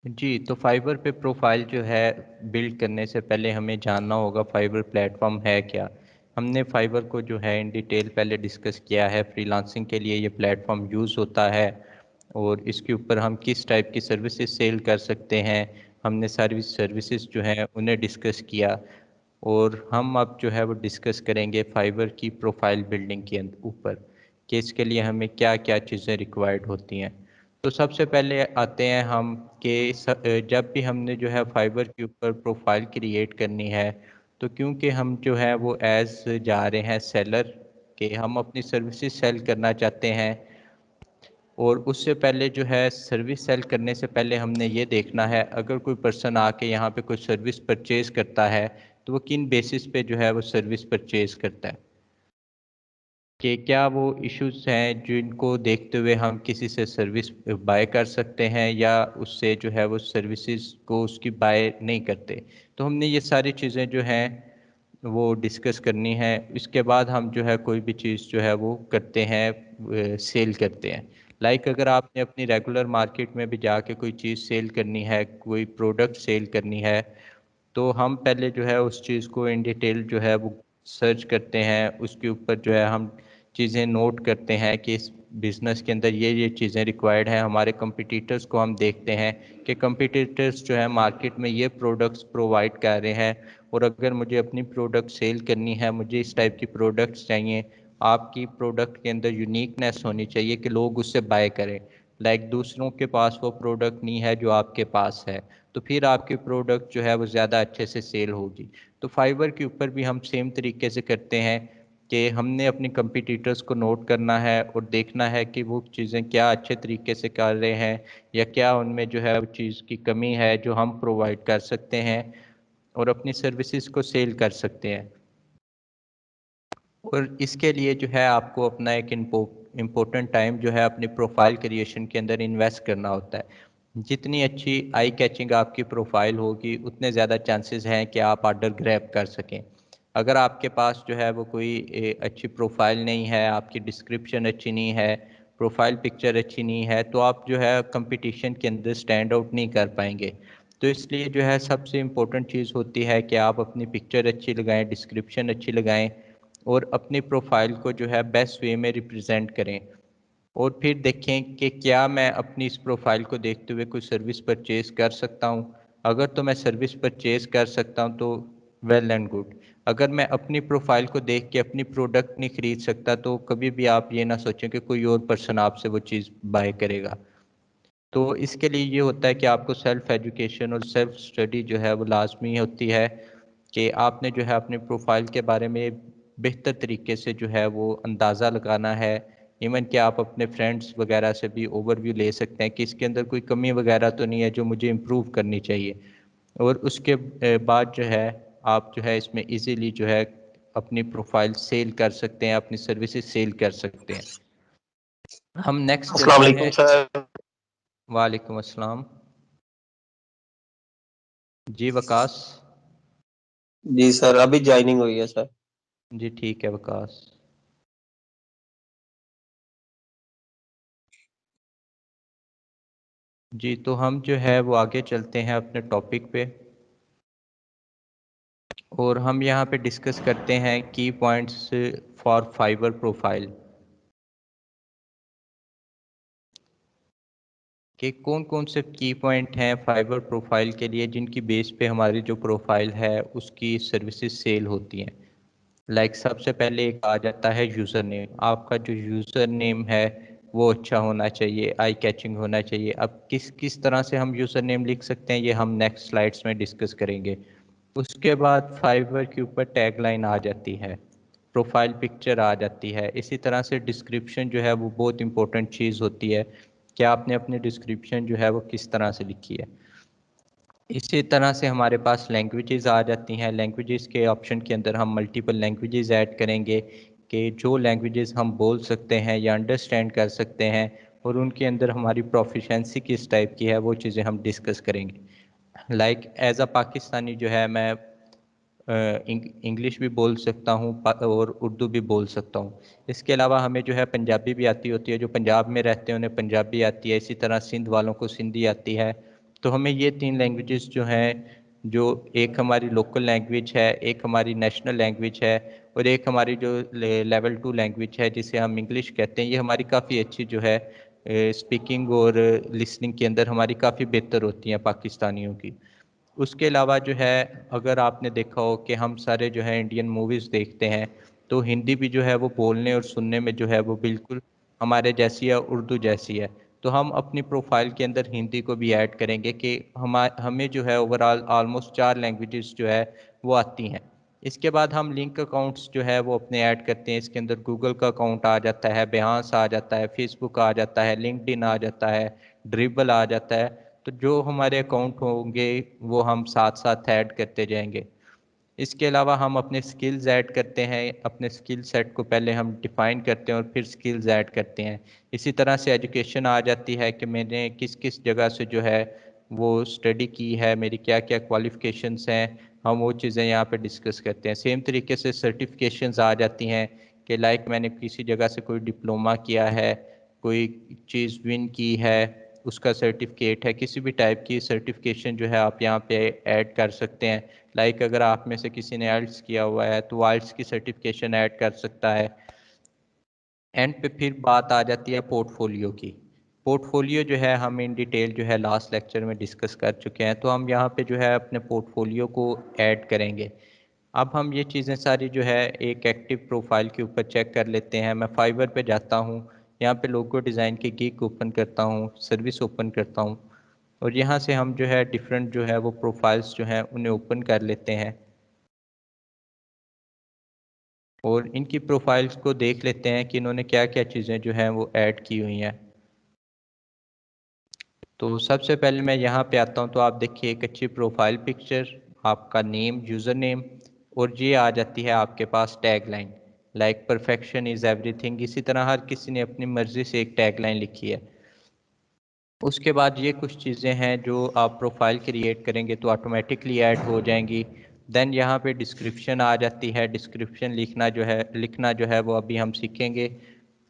जी, तो फाइवर पे प्रोफाइल जो है बिल्ड करने से पहले हमें जानना होगा फाइवर प्लेटफॉर्म है क्या। हमने फाइवर को जो है इन डिटेल पहले डिस्कस किया है। फ्रीलांसिंग के लिए ये प्लेटफॉर्म यूज़ होता है और इसके ऊपर हम किस टाइप की सर्विसेज सेल कर सकते हैं, हमने सर्विसेज जो हैं उन्हें डिस्कस किया। और हम अब जो है वो डिस्कस करेंगे फाइवर की प्रोफाइल बिल्डिंग के ऊपर कि इसके लिए हमें क्या क्या चीज़ें रिक्वायर्ड होती हैं। तो सबसे पहले आते हैं हम कि जब भी हमने जो है फाइबर के ऊपर प्रोफाइल क्रिएट करनी है, तो क्योंकि हम जो है वो एज जा रहे हैं सेलर के, हम अपनी सर्विसेज सेल करना चाहते हैं। और उससे पहले जो है सर्विस सेल करने से पहले हमने ये देखना है अगर कोई पर्सन आके यहाँ पे कोई सर्विस परचेज करता है तो वो किन बेसिस पे जो है वो सर्विस परचेज करता है, कि क्या वो इश्यूज हैं जिनको देखते हुए हम किसी से सर्विस बाय कर सकते हैं या उससे जो है वो सर्विसेज को उसकी बाय नहीं करते। तो हमने ये सारी चीज़ें जो हैं वो डिस्कस करनी है। इसके बाद हम जो है कोई भी चीज़ जो है वो करते हैं, सेल करते हैं। लाइक अगर आपने अपनी रेगुलर मार्केट में भी जाके कोई चीज़ सेल करनी है, कोई प्रोडक्ट सेल करनी है, तो हम पहले जो है उस चीज़ को इन डिटेल जो है वो सर्च करते हैं। उसके ऊपर जो है हम चीज़ें नोट करते हैं कि इस बिज़नेस के अंदर ये चीज़ें रिक्वायर्ड हैं। हमारे कंपटीटर्स को हम देखते हैं कि कंपटीटर्स जो है मार्केट में ये प्रोडक्ट्स प्रोवाइड कर रहे हैं, और अगर मुझे अपनी प्रोडक्ट सेल करनी है, मुझे इस टाइप की प्रोडक्ट्स चाहिए। आपकी प्रोडक्ट के अंदर यूनिकनेस होनी चाहिए कि लोग उससे बाय करें। लाइक दूसरों के पास वो प्रोडक्ट नहीं है जो आपके पास है, तो फिर आपकी प्रोडक्ट जो है वो ज़्यादा अच्छे से सेल होगी। तो फाइवर के ऊपर भी हम सेम तरीके से करते हैं कि हमने अपने कंपटीटर्स को नोट करना है और देखना है कि वो चीज़ें क्या अच्छे तरीके से कर रहे हैं या क्या उनमें जो है वो चीज़ की कमी है जो हम प्रोवाइड कर सकते हैं और अपनी सर्विसेज को सेल कर सकते हैं। और इसके लिए जो है आपको अपना एक इम्पोर्टेंट टाइम जो है अपनी प्रोफाइल क्रिएशन के अंदर इन्वेस्ट करना होता है। जितनी अच्छी आई कैचिंग आपकी प्रोफाइल होगी उतने ज़्यादा चांसेस हैं कि आप ऑर्डर ग्रैब कर सकें। अगर आपके पास जो है वो कोई अच्छी प्रोफाइल नहीं है, आपकी डिस्क्रिप्शन अच्छी नहीं है, प्रोफाइल पिक्चर अच्छी नहीं है, तो आप जो है कंपटीशन के अंदर स्टैंड आउट नहीं कर पाएंगे। तो इसलिए जो है सबसे इम्पोर्टेंट चीज़ होती है कि आप अपनी पिक्चर अच्छी लगाएं, डिस्क्रिप्शन अच्छी लगाएं और अपनी प्रोफाइल को जो है बेस्ट वे में रिप्रेजेंट करें। और फिर देखें कि क्या मैं अपनी इस प्रोफाइल को देखते हुए कोई सर्विस परचेज कर सकता हूँ। अगर तो मैं सर्विस परचेज कर सकता हूँ तो वेल एंड गुड। अगर मैं अपनी प्रोफाइल को देख के अपनी प्रोडक्ट नहीं खरीद सकता तो कभी भी आप ये ना सोचें कि कोई और पर्सन आपसे वो चीज़ बाय करेगा। तो इसके लिए ये होता है कि आपको सेल्फ एजुकेशन और सेल्फ स्टडी जो है वो लाजमी होती है कि आपने जो है अपने प्रोफाइल के बारे में बेहतर तरीके से जो है वो अंदाज़ा लगाना है। इवन कि आप अपने फ्रेंड्स वगैरह से भी ओवरव्यू ले सकते हैं कि इसके अंदर कोई कमी वगैरह तो नहीं है जो मुझे इम्प्रूव करनी चाहिए। और उसके बाद जो है आप जो है इसमें इजीली जो है अपनी प्रोफाइल सेल कर सकते हैं, अपनी सर्विसेज सेल कर सकते हैं। हम नेक्स्ट अस्सलाम चलते वालेकुम हैं। सर। वालेकुम अस्सलाम। जी वकास। जी सर, अभी ज्वाइनिंग हुई है सर। जी ठीक है वकास। जी तो हम जो है वो आगे चलते हैं अपने टॉपिक पे, और हम यहाँ पे डिस्कस करते हैं की पॉइंट्स फॉर फाइबर प्रोफाइल, कि कौन कौन से की पॉइंट हैं फाइबर प्रोफाइल के लिए जिनकी बेस पे हमारी जो प्रोफाइल है उसकी सर्विसेज सेल होती हैं। लाइक सबसे पहले एक आ जाता है यूज़र नेम। आपका जो यूज़र नेम है वो अच्छा होना चाहिए, आई कैचिंग होना चाहिए। अब किस किस तरह से हम यूज़र नेम लिख सकते हैं ये हम नेक्स्ट स्लाइड्स में डिस्कस करेंगे। उसके बाद फाइवर के ऊपर टैगलाइन आ जाती है, प्रोफाइल पिक्चर आ जाती है। इसी तरह से डिस्क्रिप्शन जो है वो बहुत इंपॉर्टेंट चीज़ होती है कि आपने अपनी डिस्क्रिप्शन जो है वो किस तरह से लिखी है। इसी तरह से हमारे पास लैंग्वेजेस आ जाती हैं। लैंग्वेजेस के ऑप्शन के अंदर हम मल्टीपल लैंग्वेजेस ऐड करेंगे कि जो लैंग्वेजेस हम बोल सकते हैं या अंडरस्टैंड कर सकते हैं, और उनके अंदर हमारी प्रोफिशेंसी किस टाइप की है वो चीज़ें हम डिस्कस करेंगे। लाइक एज अ पाकिस्तानी जो है मैं इंग्लिश भी बोल सकता हूँ और उर्दू भी बोल सकता हूँ। इसके अलावा हमें जो है पंजाबी भी आती होती है, जो पंजाब में रहते हैं उन्हें पंजाबी आती है। इसी तरह सिंध वालों को सिंधी आती है। तो हमें ये 3 लैंग्वेजेस जो हैं, जो एक हमारी लोकल लैंग्वेज है, एक हमारी नेशनल लैंग्वेज है और एक हमारी जो लेवल 2 लैंग्वेज है जिसे हम इंग्लिश कहते हैं, ये हमारी काफ़ी अच्छी जो है स्पीकिंग और लिसनिंग के अंदर हमारी काफ़ी बेहतर होती हैं पाकिस्तानियों की। उसके अलावा जो है, अगर आपने देखा हो कि हम सारे जो है इंडियन मूवीज़ देखते हैं, तो हिंदी भी जो है वो बोलने और सुनने में जो है वो बिल्कुल हमारे जैसी है, उर्दू जैसी है। तो हम अपनी प्रोफाइल के अंदर हिंदी को भी ऐड करेंगे कि हमें जो है ओवरऑल ऑलमोस्ट 4 लैंग्वेजेस जो है वो आती हैं। इसके बाद हम लिंक अकाउंट्स जो है वो अपने ऐड करते हैं। इसके अंदर गूगल का अकाउंट आ जाता है, बेहास आ जाता है, फेसबुक आ जाता है, लिंक्डइन आ जाता है, ड्रिबल आ जाता है। तो जो हमारे अकाउंट होंगे वो हम साथ साथ ऐड करते जाएंगे। इसके अलावा हम अपने स्किल्स ऐड करते हैं। अपने स्किल सेट को पहले हम डिफाइन करते हैं और फिर स्किल्स ऐड करते हैं। इसी तरह से एजुकेशन आ जाती है कि मैंने किस किस जगह से जो है वो स्टडी की है, मेरी क्या क्या क्वालिफ़िकेशंस हैं, हम वो चीज़ें यहाँ पे डिस्कस करते हैं। सेम तरीके से सर्टिफिकेशंस आ जाती हैं कि लाइक मैंने किसी जगह से कोई डिप्लोमा किया है, कोई चीज़ विन की है, उसका सर्टिफिकेट है। किसी भी टाइप की सर्टिफिकेशन जो है आप यहाँ पे ऐड कर सकते हैं। लाइक अगर आप में से किसी ने आइल्स किया हुआ है तो आइल्स की सर्टिफिकेशन ऐड कर सकता है। एंड पे फिर बात आ जाती है पोर्टफोलियो की। पोर्टफोलियो जो है हम इन डिटेल जो है लास्ट लेक्चर में डिस्कस कर चुके हैं, तो हम यहाँ पे जो है अपने पोर्टफोलियो को ऐड करेंगे। अब हम ये चीज़ें सारी जो है एक एक्टिव प्रोफाइल के ऊपर चेक कर लेते हैं। मैं फाइवर पे जाता हूँ, यहाँ पे लोगो डिज़ाइन की गिग ओपन करता हूँ, सर्विस ओपन करता हूँ और यहाँ से हम जो है डिफरेंट जो है वो प्रोफाइल्स जो हैं उन्हें ओपन कर लेते हैं और इनकी प्रोफाइल्स को देख लेते हैं कि इन्होंने क्या क्या चीज़ें जो हैं वो ऐड की हुई हैं। तो सबसे पहले मैं यहाँ पे आता हूँ, तो आप देखिए एक अच्छी प्रोफाइल पिक्चर, आपका नेम, यूज़र नेम और ये आ जाती है आपके पास tag line, like perfection is everything. इसी तरह हर किसी ने अपनी मर्ज़ी से एक टैग लाइन लिखी है। उसके बाद ये कुछ चीज़ें हैं जो आप प्रोफाइल क्रिएट करेंगे तो ऑटोमेटिकली ऐड हो जाएंगी। देन यहाँ पे डिस्क्रिप्शन आ जाती है। डिस्क्रिप्शन लिखना जो है वो अभी हम सीखेंगे।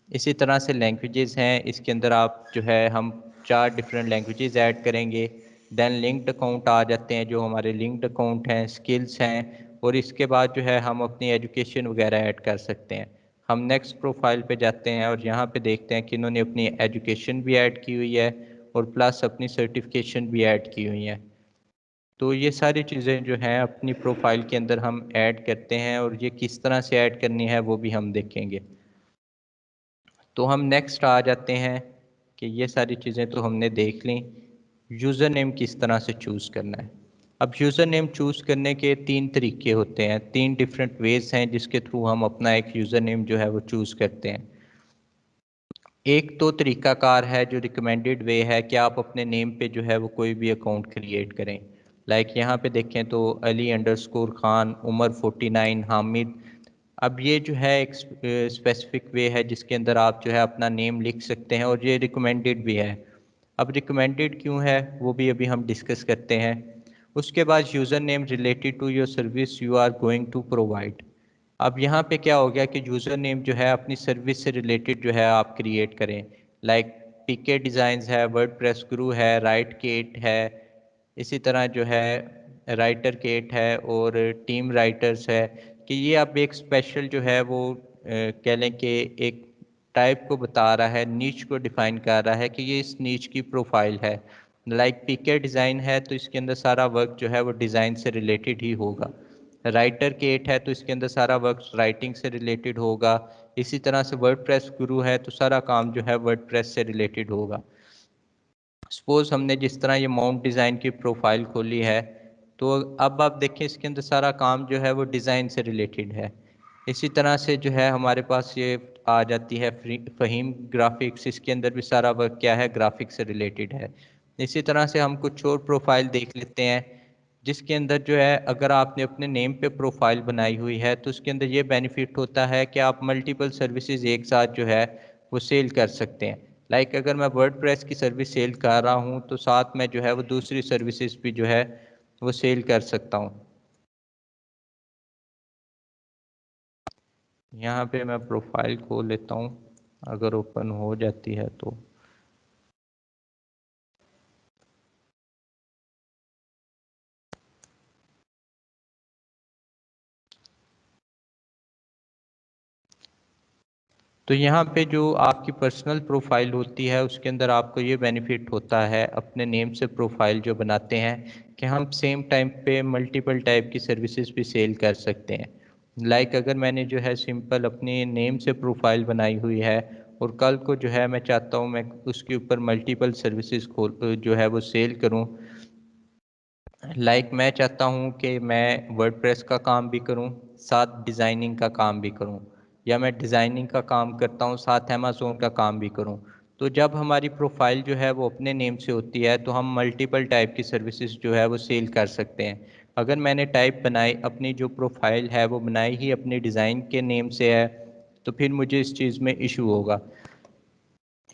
इसी तरह से लैंग्वेजेस हैं, इसके अंदर आप जो है हम 4 डिफरेंट लैंग्वेजेस ऐड करेंगे। देन लिंक्ड अकाउंट आ जाते हैं, जो हमारे लिंक्ड अकाउंट हैं, स्किल्स हैं और इसके बाद जो है हम अपनी एजुकेशन वगैरह ऐड कर सकते हैं। हम नेक्स्ट प्रोफाइल पे जाते हैं और यहाँ पे देखते हैं कि इन्होंने अपनी एजुकेशन भी ऐड की हुई है और प्लस अपनी सर्टिफिकेशन भी ऐड की हुई है। तो ये सारी चीज़ें जो हैं अपनी प्रोफाइल के अंदर हम ऐड करते हैं और ये किस तरह से ऐड करनी है वो भी हम देखेंगे। तो हम नेक्स्ट आ जाते हैं कि ये सारी चीज़ें तो हमने देख ली। यूज़र नेम किस तरह से चूज़ करना है। अब यूज़र नेम चूज़ करने के 3 तरीके होते हैं, 3 डिफरेंट वेज़ हैं जिसके थ्रू हम अपना एक यूज़र नेम जो है वो चूज़ करते हैं। एक तो तरीकाकार है जो रिकमेंडेड वे है कि आप अपने नेम पे जो है वो कोई भी अकाउंट क्रिएट करें। लाइक यहाँ पे देखें तो अली अंडरस्कोर खान, उमर 49, हामिद। अब ये जो है एक स्पेसिफिक वे है जिसके अंदर आप जो है अपना नेम लिख सकते हैं और ये रिकमेंडेड भी है। अब रिकमेंडेड क्यों है वो भी अभी हम डिस्कस करते हैं। उसके बाद user name related to your service you are going to provide. अब यहाँ पे क्या हो गया कि यूज़र नेम जो है अपनी सर्विस से रिलेटेड जो है आप क्रिएट करें। लाइक पीके डिज़ाइंस है, वर्डप्रेस गुरु है, राइट केट है, इसी तरह जो है राइटर केट है और टीम राइटर्स है। कि ये अब एक स्पेशल जो है वो कह लें कि एक टाइप को बता रहा है, नीच को डिफाइन कर रहा है कि ये इस नीच की प्रोफाइल है। लाइक पीके डिज़ाइन है तो इसके अंदर सारा वर्क जो है वो डिज़ाइन से रिलेटेड ही होगा। राइटर केट है तो इसके अंदर सारा वर्क राइटिंग से रिलेटेड होगा। इसी तरह से वर्डप्रेस गुरु है तो सारा काम जो है वर्डप्रेस से रिलेटेड होगा। सपोज हमने जिस तरह ये माउंट डिज़ाइन की प्रोफाइल खोली है, तो अब आप देखें इसके अंदर सारा काम जो है वो डिज़ाइन से रिलेटेड है। इसी तरह से जो है हमारे पास ये आ जाती है फ़हीम ग्राफिक्स। इसके अंदर भी सारा वर्क क्या है, ग्राफिक्स से रिलेटेड है। इसी तरह से हम कुछ और प्रोफाइल देख लेते हैं जिसके अंदर जो है अगर आपने अपने नेम पे प्रोफाइल बनाई हुई है तो उसके अंदर ये बेनिफिट होता है कि आप मल्टीपल सर्विसेज एक साथ जो है वो सेल कर सकते हैं। लाइक अगर मैं वर्डप्रेस की सर्विस सेल कर रहा हूँ तो साथ में जो है वो दूसरी सर्विसेज भी जो है वो सेल कर सकता हूँ। यहाँ पे मैं प्रोफाइल खोल लेता हूँ, अगर ओपन हो जाती है तो। तो यहाँ पे जो आपकी पर्सनल प्रोफाइल होती है उसके अंदर आपको ये बेनिफिट होता है अपने नेम से प्रोफाइल जो बनाते हैं कि हम सेम टाइम पे मल्टीपल टाइप की सर्विसेज भी सेल कर सकते हैं। लाइक अगर मैंने जो है सिंपल अपनी नेम से प्रोफाइल बनाई हुई है और कल को जो है मैं चाहता हूँ मैं उसके ऊपर मल्टीपल सर्विसेज खोल जो है वो सेल करूँ। मैं चाहता हूँ कि मैं वर्डप्रेस का काम भी करूँ साथ डिज़ाइनिंग का काम भी करूँ, या मैं डिज़ाइनिंग का काम करता हूँ साथ अमेज़ोन का काम भी करूँ। तो जब हमारी प्रोफाइल जो है वो अपने नेम से होती है तो हम मल्टीपल टाइप की सर्विसेज जो है वो सेल कर सकते हैं। अगर मैंने टाइप बनाई अपनी जो प्रोफाइल है वो बनाई ही अपनी डिज़ाइन के नेम से है तो फिर मुझे इस चीज़ में इशू होगा।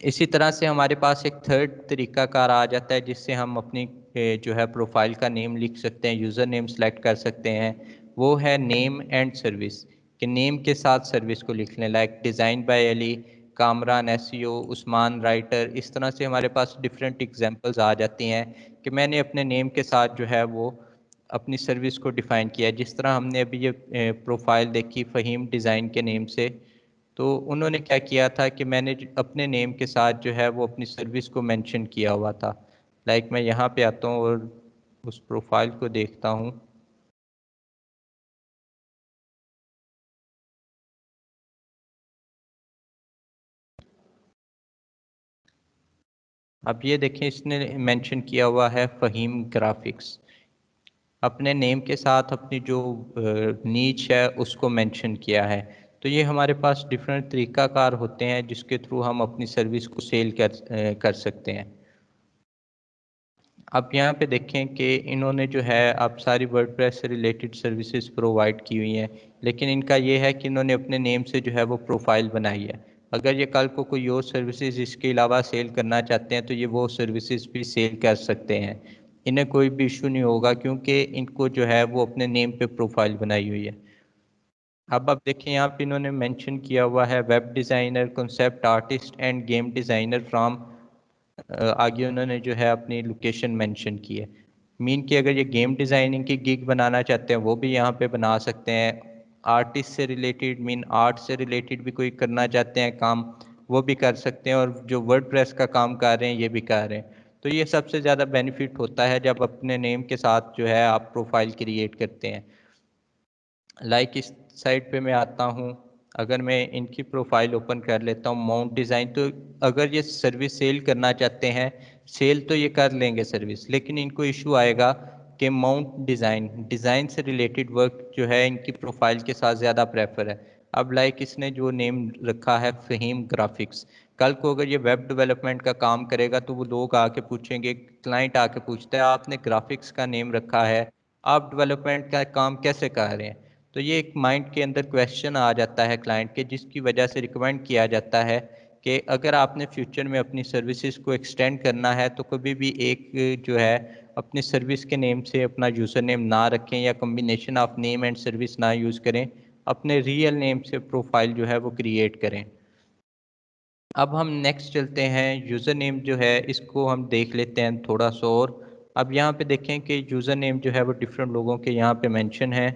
इसी तरह से हमारे पास एक थर्ड तरीकाकार आ जाता है जिससे हम अपनी जो है प्रोफाइल का नेम लिख सकते हैं, यूज़र नेम सेलेक्ट कर सकते हैं। वो है नेम एंड सर्विस, कि नेम के साथ सर्विस को लिख लें। Like design by Ali, Kamran SEO, Usman writer. इस तरह से हमारे पास डिफरेंट एग्जांपल्स आ जाती हैं कि मैंने अपने नेम के साथ जो है वो अपनी सर्विस को डिफ़ाइन किया। जिस तरह हमने अभी ये प्रोफाइल देखी फ़हीम डिज़ाइन के नेम से, तो उन्होंने क्या किया था कि मैंने अपने नेम के साथ जो है वो अपनी सर्विस को मेंशन किया हुआ था। मैं यहाँ पे आता हूँ और उस प्रोफाइल को देखता हूँ। अब ये देखें इसने मेंशन किया हुआ है फ़हीम ग्राफिक्स। अपने नेम के साथ अपनी जो नीच है उसको मेंशन किया है। तो ये हमारे पास डिफरेंट तरीक़ाकार होते हैं जिसके थ्रू हम अपनी सर्विस को सेल कर सकते हैं। आप यहाँ पे देखें कि इन्होंने जो है आप सारी वर्डप्रेस से रिलेटेड सर्विसेज प्रोवाइड की हुई हैं, लेकिन इनका ये है कि इन्होंने अपने नेम से जो है वो प्रोफाइल बनाई है। अगर ये कल को कोई और सर्विसेज इसके अलावा सेल करना चाहते हैं तो ये वो सर्विसेज भी सेल कर सकते हैं। इन्हें कोई भी इशू नहीं होगा क्योंकि इनको जो है वो अपने नेम पे प्रोफाइल बनाई हुई है। अब आप देखिए यहाँ पे इन्होंने मेंशन किया हुआ है web designer, concept artist end game designer from. आगे उन्होंने जो है अपनी लोकेशन मेंशन की है। मीन कि अगर ये गेम डिज़ाइनिंग की गिग बनाना चाहते हैं वो भी यहाँ पे बना सकते हैं। आर्टिस्ट से रिलेटेड मीन आर्ट से रिलेटेड भी कोई करना चाहते हैं काम, वो भी कर सकते हैं। और जो वर्डप्रेस का काम कर रहे हैं ये भी कर रहे हैं। तो ये सबसे ज़्यादा बेनिफिट होता है जब अपने नेम के साथ जो है आप प्रोफाइल क्रिएट करते हैं। इस साइट पे मैं आता हूँ। अगर मैं इनकी प्रोफाइल ओपन कर लेता हूँ माउंट डिज़ाइन, तो अगर ये सर्विस सेल करना चाहते हैं, सेल तो ये कर लेंगे सर्विस, लेकिन इनको इशू आएगा कि माउंट डिज़ाइन डिज़ाइन से रिलेटेड वर्क जो है इनकी प्रोफाइल के साथ ज़्यादा प्रेफर है। अब इसने जो नेम रखा है फ़हीम ग्राफिक्स, कल को अगर ये वेब डेवलपमेंट का काम करेगा तो वो लोग आके पूछेंगे, क्लाइंट आके पूछता है आपने ग्राफिक्स का नेम रखा है, आप डेवलपमेंट का काम कैसे कर रहे हैं। तो ये एक माइंड के अंदर क्वेश्चन आ जाता है क्लाइंट के, जिसकी वजह से रिकमेंड किया जाता है कि अगर आपने फ्यूचर में अपनी सर्विसेज को एक्सटेंड करना है तो कभी भी एक जो है अपनी सर्विस के नेम से अपना यूज़र नेम ना रखें या combination of name and service ना यूज़ करें। अपने रियल नेम से प्रोफाइल जो है वो क्रिएट करें। अब हम नेक्स्ट चलते हैं, यूज़र नेम जो है इसको हम देख लेते हैं थोड़ा सा और। अब यहाँ पे देखें कि यूज़र नेम जो है वो डिफरेंट लोगों के यहाँ पे मेंशन है।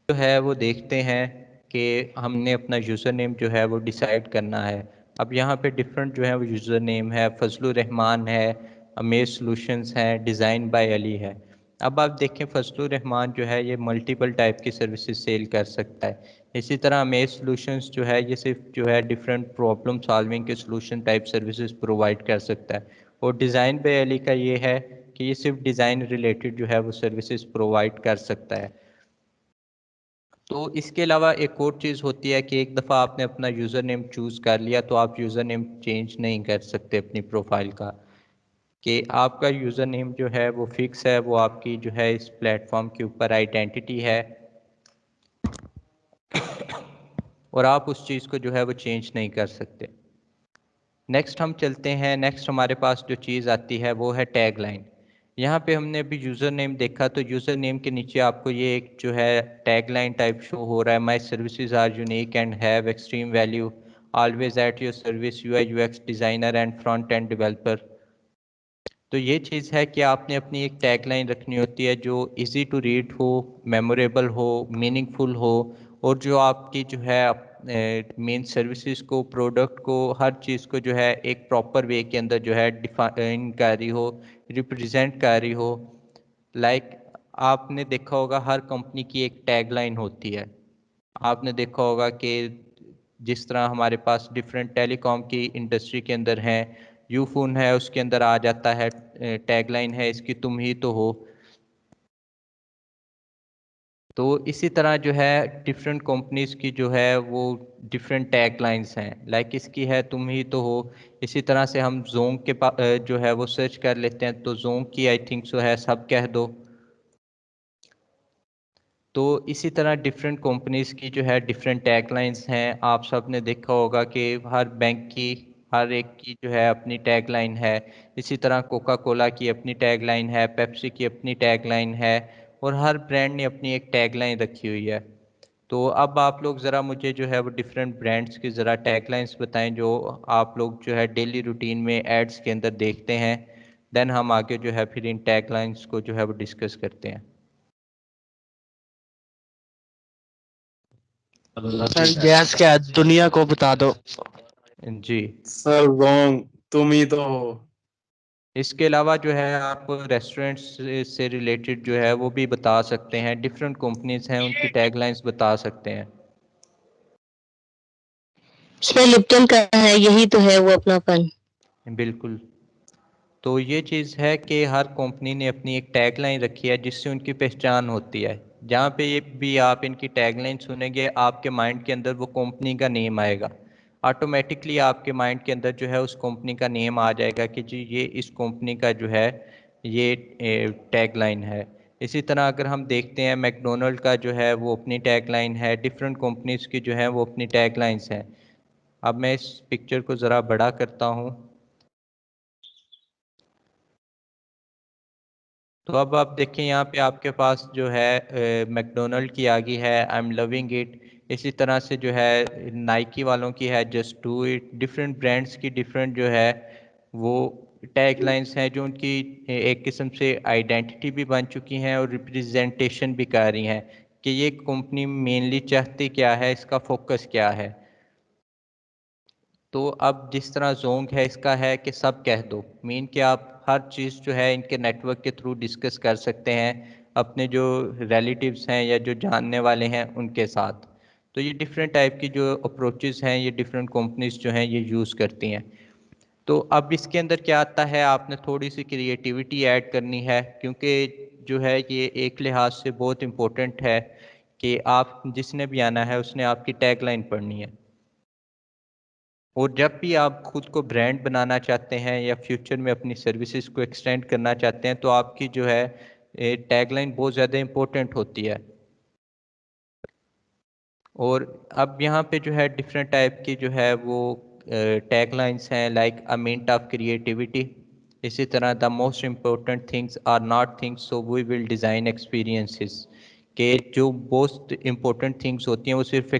जो है वो देखते हैं कि हमने अपना यूज़र नेम जो है वो डिसाइड करना है। अब यहाँ पे डिफरेंट जो है वो यूज़र नेम है, फजलुर रहमान है, अमेज सॉल्यूशंस है, डिज़ाइन बाय अली है। अब आप देखें फजलुर रहमान जो है ये मल्टीपल टाइप की सर्विसेज सेल कर सकता है। इसी तरह अमेज सॉल्यूशंस जो है ये सिर्फ जो है डिफरेंट प्रॉब्लम सॉल्विंग के सॉल्यूशन टाइप सर्विसेज प्रोवाइड कर सकता है। और डिज़ाइन बाय अली का ये है कि ये सिर्फ डिज़ाइन रिलेटेड जो है वो सर्विसेज प्रोवाइड कर सकता है। तो इसके अलावा एक और चीज़ होती है कि एक दफ़ा आपने अपना यूज़र नेम चूज़ कर लिया तो आप यूज़र नेम चेंज नहीं कर सकते अपनी प्रोफाइल का। कि आपका यूज़र नेम जो है वो फिक्स है, वो आपकी जो है इस प्लेटफॉर्म के ऊपर आइडेंटिटी है और आप उस चीज़ को जो है वो चेंज नहीं कर सकते। नेक्स्ट हम चलते हैं, नेक्स्ट हमारे पास जो चीज़ आती है वो है टैग लाइन। यहाँ पे हमने अभी यूज़र नेम देखा तो यूज़र नेम के नीचे आपको ये एक जो है टैग लाइन टाइप शो हो रहा है, my services are unique and have extreme value, always at your service, UI UX designer and front end developer. तो ये चीज़ है कि आपने अपनी एक टैगलाइन रखनी होती है जो इजी टू रीड हो, मेमोरेबल हो, मीनिंगफुल हो, और जो आपकी जो है मेन सर्विसेज को, प्रोडक्ट को, हर चीज़ को जो है एक प्रॉपर वे के अंदर जो है डिफाइन कर रही हो, रिप्रेजेंट कर रही हो। लाइक आपने देखा होगा हर कंपनी की एक टैगलाइन होती है। आपने देखा होगा कि जिस तरह हमारे पास डिफरेंट टेलीकॉम की इंडस्ट्री के अंदर हैं, यूफोन है उसके अंदर आ जाता है टैगलाइन है इसकी तुम ही तो हो। तो इसी तरह जो है डिफरेंट कंपनीज की जो है वो डिफरेंट टैगलाइंस हैं। लाइक इसकी है तुम ही तो हो। इसी तरह से हम जोंग के जो है वो सर्च कर लेते हैं तो जोंग की आई थिंक सो है सब कह दो। तो इसी तरह डिफरेंट कंपनीज की जो है डिफरेंट टैगलाइंस हैं। आप सब ने देखा होगा कि हर बैंक की, हर एक की जो है अपनी टैगलाइन है। इसी तरह कोका कोला की अपनी टैगलाइन है, पेप्सी की अपनी टैगलाइन है, और हर ब्रांड ने अपनी एक टैगलाइन रखी हुई है। तो अब आप लोग ज़रा मुझे जो है वो डिफरेंट ब्रांड्स की ज़रा टैगलाइंस बताएं जो आप लोग जो है डेली रूटीन में एड्स के अंदर देखते हैं। देन हम आगे जो है फिर इन टैगलाइंस को जो है वो डिस्कस करते हैं। सर गैस क्या है? दुनिया को बता दो। जी। सर रॉन्ग, तुम ही तो हो। इसके अलावा जो है आप रेस्टोरेंट्स से रिलेटेड जो है वो भी बता सकते हैं। डिफरेंट कंपनीज हैं उनकी टैगलाइंस बता सकते हैं। इसमें लिप्टन का है, यही तो है वो अपनापन। बिल्कुल। तो ये चीज़ है कि हर कंपनी ने अपनी एक टैगलाइन रखी है जिससे उनकी पहचान होती है। जहाँ पे ये भी आप इनकी टैगलाइन सुनेंगे आपके माइंड के अंदर वो कंपनी का नेम आएगा। ऑटोमेटिकली आपके माइंड के अंदर जो है उस कंपनी का नेम आ जाएगा कि जी ये इस कंपनी का जो है ये टैगलाइन है। इसी तरह अगर हम देखते हैं मैकडोनल्ड का जो है वो अपनी टैगलाइन है, डिफरेंट कंपनीज की जो है वो अपनी टैगलाइंस हैं। अब मैं इस पिक्चर को ज़रा बड़ा करता हूँ। तो अब आप देखें यहाँ पे आपके पास जो है मैकडोनल्ड की आ गई है आई एम लविंग इट। इसी तरह से जो है नाइकी वालों की है just do it. Different brands की डिफरेंट जो है वो टैग लाइन्स हैं जो उनकी एक किस्म से आइडेंटिटी भी बन चुकी हैं और रिप्रेजेंटेशन भी कर रही हैं कि ये कंपनी मेनली चाहती क्या है, इसका फोकस क्या है। तो अब जिस तरह जोंग है इसका है कि सब कह दो, मीन कि आप हर चीज़ जो है इनके नेटवर्क के थ्रू डिस्कस कर सकते हैं अपने जो रिलेटिव्स हैं या जो जानने वाले हैं उनके साथ। तो ये डिफरेंट टाइप की जो अप्रोचेस हैं ये डिफरेंट कंपनीज जो हैं ये यूज़ करती हैं। तो अब इसके अंदर क्या आता है, आपने थोड़ी सी क्रिएटिविटी ऐड करनी है क्योंकि जो है ये एक लिहाज से बहुत इम्पोर्टेंट है कि आप जिसने भी आना है उसने आपकी टैगलाइन पढ़नी है। और जब भी आप खुद को ब्रांड बनाना चाहते हैं या फ्यूचर में अपनी सर्विसेज को एक्सटेंड करना चाहते हैं तो आपकी जो है टैगलाइन बहुत ज़्यादा इम्पोर्टेंट होती है। और अब यहाँ पे जो है डिफरेंट टाइप की जो है वो टैगलाइंस हैं like a mint of creativity. इसी तरह the most important things are not things so we will design experiences. के जो मोस्ट इम्पोर्टेंट थिंग्स होती हैं वो सिर्फ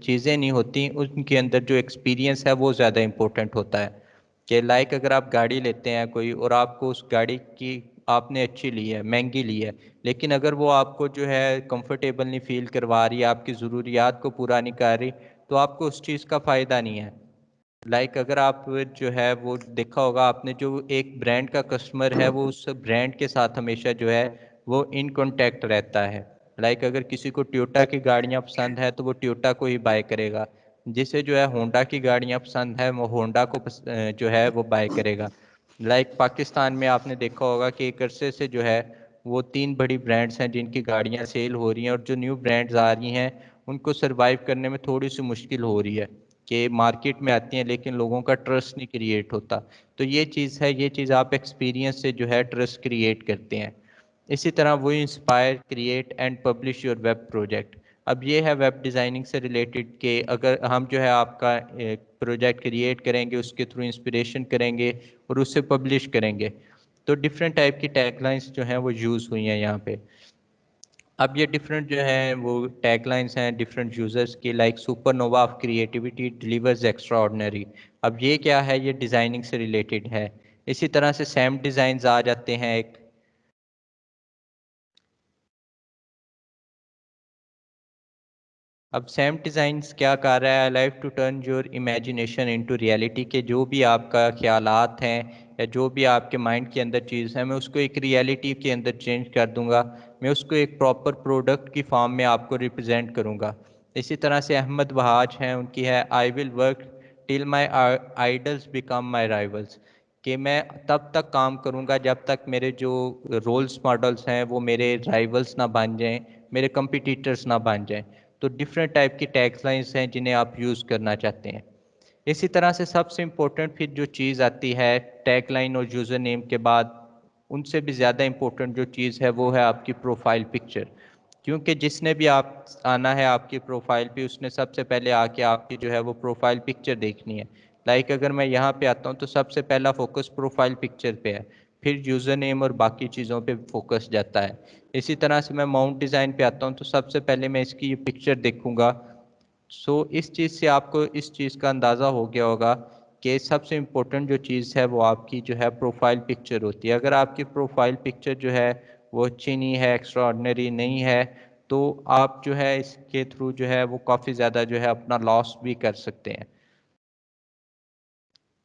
चीज़ें नहीं होती, उनके अंदर जो एक्सपीरियंस है वो ज़्यादा इम्पोर्टेंट होता है। कि लाइक अगर आप गाड़ी लेते हैं कोई और आपको उस गाड़ी की आपने अच्छी ली है, महंगी ली है, लेकिन अगर वो आपको जो है कंफर्टेबल नहीं फील करवा रही, आपकी ज़रूरियात को पूरा नहीं कर रही, तो आपको उस चीज़ का फ़ायदा नहीं है। अगर आप जो है वो देखा होगा आपने, जो एक ब्रांड का कस्टमर है वो उस ब्रांड के साथ हमेशा जो है वो इन कांटेक्ट रहता है। अगर किसी को टोयोटा की गाड़ियाँ पसंद है तो वो टोयोटा को ही बाय करेगा। जिसे जो है होंडा की गाड़ियाँ पसंद है वो होंडा को जो है वो बाय करेगा। पाकिस्तान में आपने देखा होगा कि एक अरसे से जो है वो 3 बड़ी ब्रांड्स हैं जिनकी गाड़ियाँ सेल हो रही हैं, और जो न्यू ब्रांड्स आ रही हैं उनको सरवाइव करने में थोड़ी सी मुश्किल हो रही है कि मार्केट में आती हैं लेकिन लोगों का ट्रस्ट नहीं क्रिएट होता। तो ये चीज़ है, ये चीज़ आप एक्सपीरियंस से जो है ट्रस्ट क्रिएट करते हैं। इसी तरह वो inspire create and publish your web project. अब ये है वेब डिज़ाइनिंग से रिलेटेड कि अगर हम जो है आपका एक प्रोजेक्ट क्रिएट करेंगे, उसके थ्रू इंस्पिरेशन करेंगे और उससे पब्लिश करेंगे। तो डिफरेंट टाइप की टैगलाइंस जो हैं वो यूज़ हुई हैं यहाँ पे। अब ये डिफरेंट जो है वो टैगलाइंस हैं डिफरेंट यूजर्स की, like supernova of creativity delivers extra ordinary. अब ये क्या है, ये डिज़ाइनिंग से रिलेटेड है। इसी तरह से सैम डिज़ाइंस आ जाते हैं एक। अब सैम डिज़ाइंस क्या कर रहा है, I like to turn your imagination into reality, के जो भी आपका ख्यालात हैं या जो भी आपके माइंड के अंदर चीज़ है मैं उसको एक रियलिटी के अंदर चेंज कर दूंगा, मैं उसको एक प्रॉपर प्रोडक्ट की फॉर्म में आपको रिप्रेजेंट करूंगा। इसी तरह से अहमद वहाज हैं, उनकी है I will work till my idols become my rivals, कि मैं तब तक काम करूंगा जब तक मेरे जो रोल्स मॉडल्स हैं वो मेरे राइवल्स ना बन जाएं, मेरे कंपिटिटर्स ना बन जाएं। तो डिफरेंट टाइप की टैगलाइंस हैं जिन्हें आप यूज़ करना चाहते हैं। इसी तरह से सबसे इम्पोर्टेंट फिर जो चीज़ आती है टैगलाइन और यूज़र नेम के बाद, उनसे भी ज़्यादा इम्पोर्टेंट जो चीज़ है वो है आपकी प्रोफाइल पिक्चर, क्योंकि जिसने भी आप आना है आपकी प्रोफाइल पे उसने सबसे पहले आके आपकी जो है वो प्रोफाइल पिक्चर देखनी है। लाइक अगर मैं यहाँ पे आता हूँ तो सबसे पहला फोकस प्रोफाइल पिक्चर पे है, फिर यूज़र नेम और बाकी चीज़ों पे फोकस जाता है। इसी तरह से मैं माउंट डिज़ाइन पे आता हूँ तो सबसे पहले मैं इसकी ये पिक्चर देखूंगा। सो इस चीज़ से आपको इस चीज़ का अंदाज़ा हो गया होगा कि सबसे इम्पोर्टेंट जो चीज़ है वो आपकी जो है प्रोफाइल पिक्चर होती है। अगर आपकी प्रोफाइल पिक्चर जो है वो अच्छी नहीं है, एक्स्ट्रा ऑर्डिनरी नहीं है, तो आप जो है इसके थ्रू जो है वो काफ़ी ज़्यादा जो है अपना लॉस भी कर सकते हैं।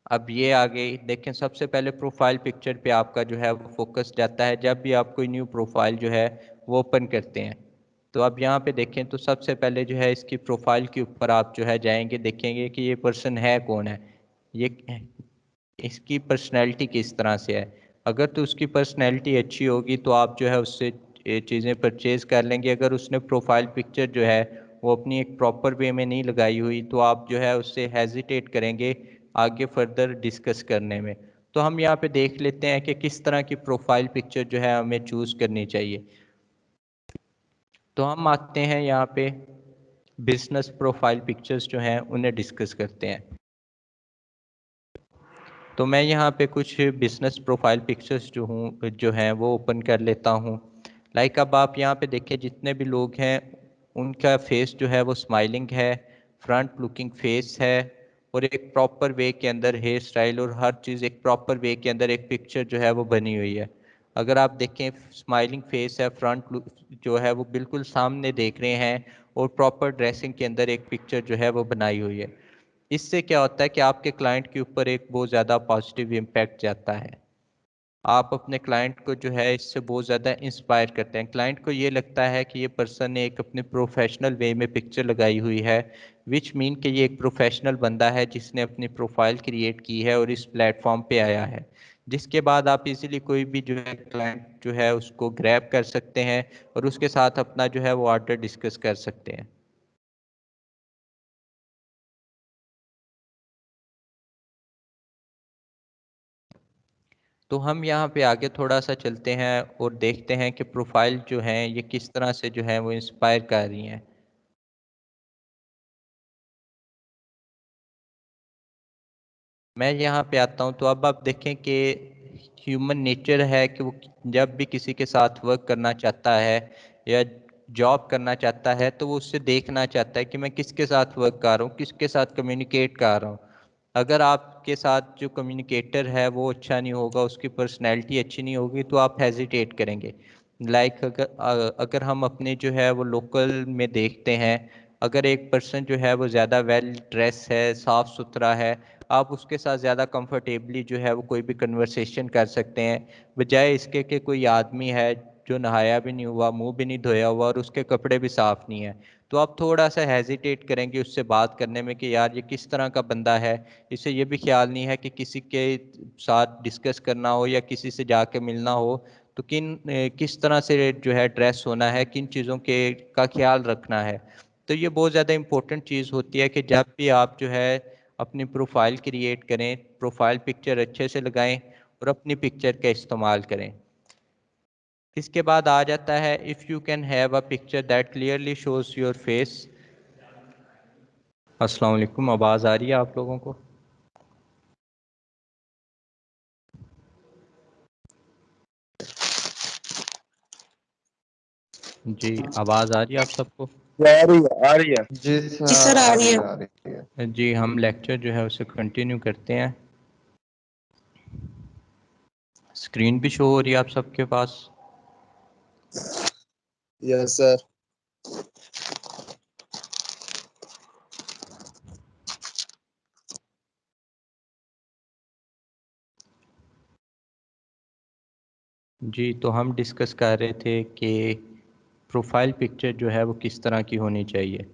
अब ये आ गई, देखें सबसे पहले प्रोफाइल पिक्चर पे आपका जो है वो फोकस जाता है जब भी आप कोई न्यू प्रोफाइल जो है वो ओपन करते हैं। तो अब यहाँ पे देखें तो सबसे पहले जो है इसकी प्रोफाइल के ऊपर आप जो है जाएंगे, देखेंगे कि ये पर्सन है कौन है, ये इसकी पर्सनैलिटी किस तरह से है। अगर तो उसकी पर्सनैलिटी अच्छी होगी तो आप जो है उससे चीज़ें परचेज़ कर लेंगे। अगर उसने प्रोफाइल पिक्चर जो है वो अपनी एक प्रॉपर वे में नहीं लगाई हुई तो आप जो है उससे हेजिटेट करेंगे आगे फर्दर डिस्कस करने में। तो हम यहाँ पे देख लेते हैं कि किस तरह की प्रोफाइल पिक्चर जो है हमें चूज़ करनी चाहिए। तो हम आते हैं यहाँ पे बिजनेस प्रोफाइल पिक्चर्स जो हैं उन्हें डिस्कस करते हैं। तो मैं यहाँ पे कुछ बिजनेस प्रोफाइल पिक्चर्स जो हैं वो ओपन कर लेता हूँ। लाइक अब आप यहाँ पे देखें जितने भी लोग हैं उनका फेस जो है वो स्माइलिंग है, फ्रंट लुकिंग फेस है, और एक प्रॉपर वे के अंदर हेयर स्टाइल और हर चीज़ एक प्रॉपर वे के अंदर एक पिक्चर जो है वो बनी हुई है। अगर आप देखें स्माइलिंग फेस है, फ्रंट लुक जो है वो बिल्कुल सामने देख रहे हैं, और प्रॉपर ड्रेसिंग के अंदर एक पिक्चर जो है वो बनाई हुई है। इससे क्या होता है कि आपके क्लाइंट के ऊपर एक बहुत ज़्यादा पॉजिटिव इम्पैक्ट जाता है। आप अपने क्लाइंट को जो है इससे बहुत ज़्यादा इंस्पायर करते हैं। क्लाइंट को ये लगता है कि ये पर्सन ने एक अपने प्रोफेशनल वे में पिक्चर लगाई हुई है, विच मीन कि ये एक प्रोफेशनल बंदा है जिसने अपनी प्रोफाइल क्रिएट की है और इस प्लेटफॉर्म पे आया है। जिसके बाद आप इजीली कोई भी जो है क्लाइंट जो है उसको ग्रैब कर सकते हैं और उसके साथ अपना जो है वो ऑर्डर डिस्कस कर सकते हैं। तो हम यहाँ पे आगे थोड़ा सा चलते हैं और देखते हैं कि प्रोफाइल जो हैं ये किस तरह से जो है वो इंस्पायर कर रही हैं। मैं यहाँ पे आता हूँ तो अब आप देखें कि ह्यूमन नेचर है कि वो जब भी किसी के साथ वर्क करना चाहता है या जॉब करना चाहता है तो वो उससे देखना चाहता है कि मैं किसके साथ वर्क कर रहा हूँ, किसके साथ कम्युनिकेट कर रहा हूँ। अगर आपके साथ जो कम्युनिकेटर है वो अच्छा नहीं होगा, उसकी पर्सनैलिटी अच्छी नहीं होगी, तो आप हेजिटेट करेंगे। लाइक अगर हम अपने जो है वो लोकल में देखते हैं, अगर एक पर्सन जो है वो ज़्यादा वेल ड्रेस है, साफ़ सुथरा है, आप उसके साथ ज़्यादा कंफर्टेबली जो है वो कोई भी कन्वर्सेशन कर सकते हैं, बजाय इसके कि कोई आदमी है जो नहाया भी नहीं हुआ, मुंह भी नहीं धोया हुआ और उसके कपड़े भी साफ़ नहीं है। तो आप थोड़ा सा हेजिटेट करेंगे उससे बात करने में कि यार ये किस तरह का बंदा है। इसे ये भी ख्याल नहीं है कि किसी के साथ डिस्कस करना हो या किसी से जाके मिलना हो तो किस तरह से जो है ड्रेस होना है, किन चीज़ों के का ख्याल रखना है। तो ये बहुत ज़्यादा इम्पोर्टेंट चीज़ होती है कि जब भी आप जो है अपनी प्रोफाइल क्रिएट करें, प्रोफाइल पिक्चर अच्छे से लगाएं और अपनी पिक्चर का इस्तेमाल करें। इसके बाद आ जाता है if you can have a picture that clearly shows your face. अस्सलाम वालेकुम, आवाज़ आ रही है आप लोगों को? जी आवाज़ आ रही है आप सबको? आ रही है जी जी सर, सर आ आ रही रही है, है। आ रही है। जी हम लेक्चर जो है उसे कंटिन्यू करते हैं। स्क्रीन भी शो हो रही है आप सबके पास? Yes sir. जी, तो हम डिस्कस कर रहे थे कि प्रोफाइल पिक्चर जो है वो किस तरह की होनी चाहिए।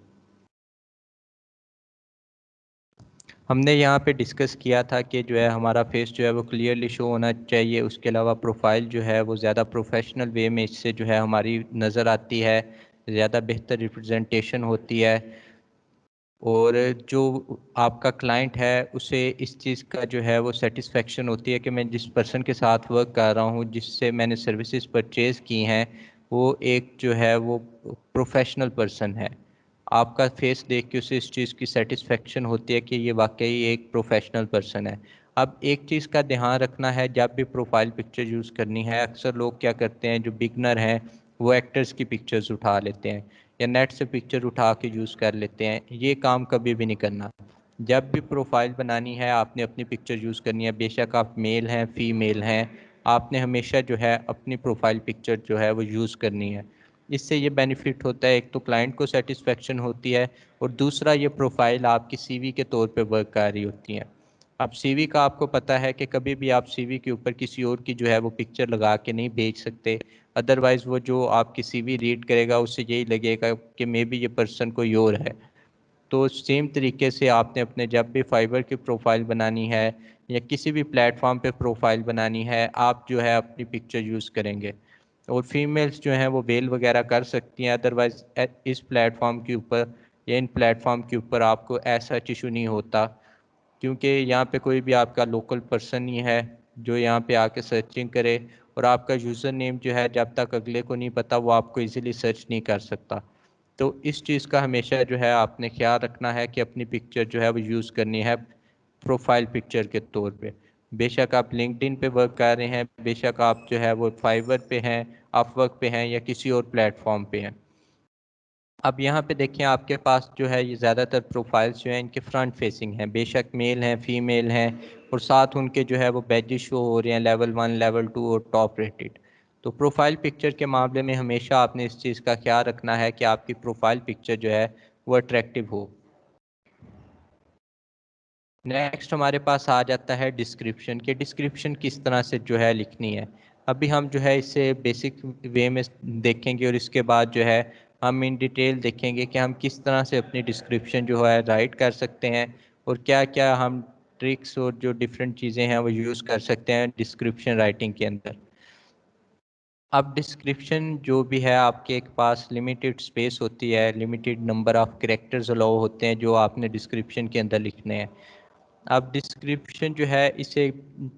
हमने यहाँ पे डिस्कस किया था कि जो है हमारा फेस जो है वो क्लियरली शो होना चाहिए। उसके अलावा प्रोफाइल जो है वो ज़्यादा प्रोफेशनल वे में इससे जो है हमारी नज़र आती है, ज़्यादा बेहतर रिप्रेजेंटेशन होती है। और जो आपका क्लाइंट है उसे इस चीज़ का जो है वो सेटिस्फेक्शन होती है कि मैं जिस पर्सन के साथ वर्क कर रहा हूँ, जिससे मैंने सर्विसेज परचेज़ की हैं, वो एक जो है वो प्रोफेशनल पर्सन है। आपका फेस देख के उसे इस चीज़ की सेटिस्फेक्शन होती है कि ये वाकई एक प्रोफेशनल पर्सन है। अब एक चीज़ का ध्यान रखना है, जब भी प्रोफाइल पिक्चर यूज़ करनी है, अक्सर लोग क्या करते हैं जो बिगनर हैं वो एक्टर्स की पिक्चर्स उठा लेते हैं या नेट से पिक्चर उठा के यूज़ कर लेते हैं। ये काम कभी भी नहीं करना। जब भी प्रोफाइल बनानी है आपने अपनी पिक्चर यूज़ करनी है, बेशक आप मेल हैं फीमेल हैं, आपने हमेशा जो है अपनी प्रोफाइल पिक्चर जो है वो यूज़ करनी है। इससे ये बेनिफिट होता है, एक तो क्लाइंट को सेटिस्फेक्शन होती है और दूसरा ये प्रोफाइल आपकी सीवी के तौर पे वर्क कर रही होती है। अब सीवी का आपको पता है कि कभी भी आप सीवी के ऊपर किसी और की जो है वो पिक्चर लगा के नहीं भेज सकते। अदरवाइज़ वो जो आपकी सीवी रीड करेगा उससे यही लगेगा कि मे बी ये पर्सन कोई और है। तो सेम तरीके से आपने अपने जब भी फाइबर की प्रोफाइल बनानी है या किसी भी प्लेटफॉर्म पे प्रोफाइल बनानी है, आप जो है अपनी पिक्चर यूज़ करेंगे। और फीमेल्स जो हैं वो वेल वगैरह कर सकती हैं, अदरवाइज़ इस प्लेटफॉर्म के ऊपर या इन प्लेटफॉर्म के ऊपर आपको ऐसा इशू नहीं होता, क्योंकि यहाँ पे कोई भी आपका लोकल पर्सन ही है जो यहाँ पे आके सर्चिंग करे। और आपका यूज़र नेम जो है जब तक अगले को नहीं पता वो आपको इजीली सर्च नहीं कर सकता। तो इस चीज़ का हमेशा जो है आपने ख्याल रखना है कि अपनी पिक्चर जो है वो यूज़ करनी है प्रोफाइल पिक्चर के तौर पे। बेशक आप लिंक्डइन पे वर्क कर रहे हैं, बेशक आप जो है वो फाइवर पे हैं, अपवर्क पे हैं या किसी और प्लेटफॉर्म पे हैं। अब यहाँ पे देखें आपके पास जो है ये ज़्यादातर प्रोफाइल्स जो हैं इनके फ्रंट फेसिंग हैं, बेशक मेल हैं फीमेल हैं, और साथ उनके जो है वो बैजेस शो हो रहे हैं लेवल 1 लेवल 2 और टॉप रेटेड। तो प्रोफाइल पिक्चर के मामले में हमेशा आपने इस चीज़ का ख्याल रखना है कि आपकी प्रोफाइल पिक्चर जो है वो अट्रैक्टिव हो। नेक्स्ट हमारे पास आ जाता है डिस्क्रिप्शन, कि डिस्क्रिप्शन किस तरह से जो है लिखनी है। अभी हम जो है इसे बेसिक वे में देखेंगे और इसके बाद जो है हम इन डिटेल देखेंगे कि हम किस तरह से अपनी डिस्क्रिप्शन जो है राइट कर सकते हैं और क्या क्या हम ट्रिक्स और जो डिफरेंट चीज़ें हैं वो यूज़ कर सकते हैं डिस्क्रिप्शन राइटिंग के अंदर। अब डिस्क्रिप्शन जो भी है आपके एक पास लिमिटेड स्पेस होती है, limited number of characters allow होते हैं जो आपने डिस्क्रिप्शन के अंदर लिखने हैं। अब डिस्क्रिप्शन जो है इसे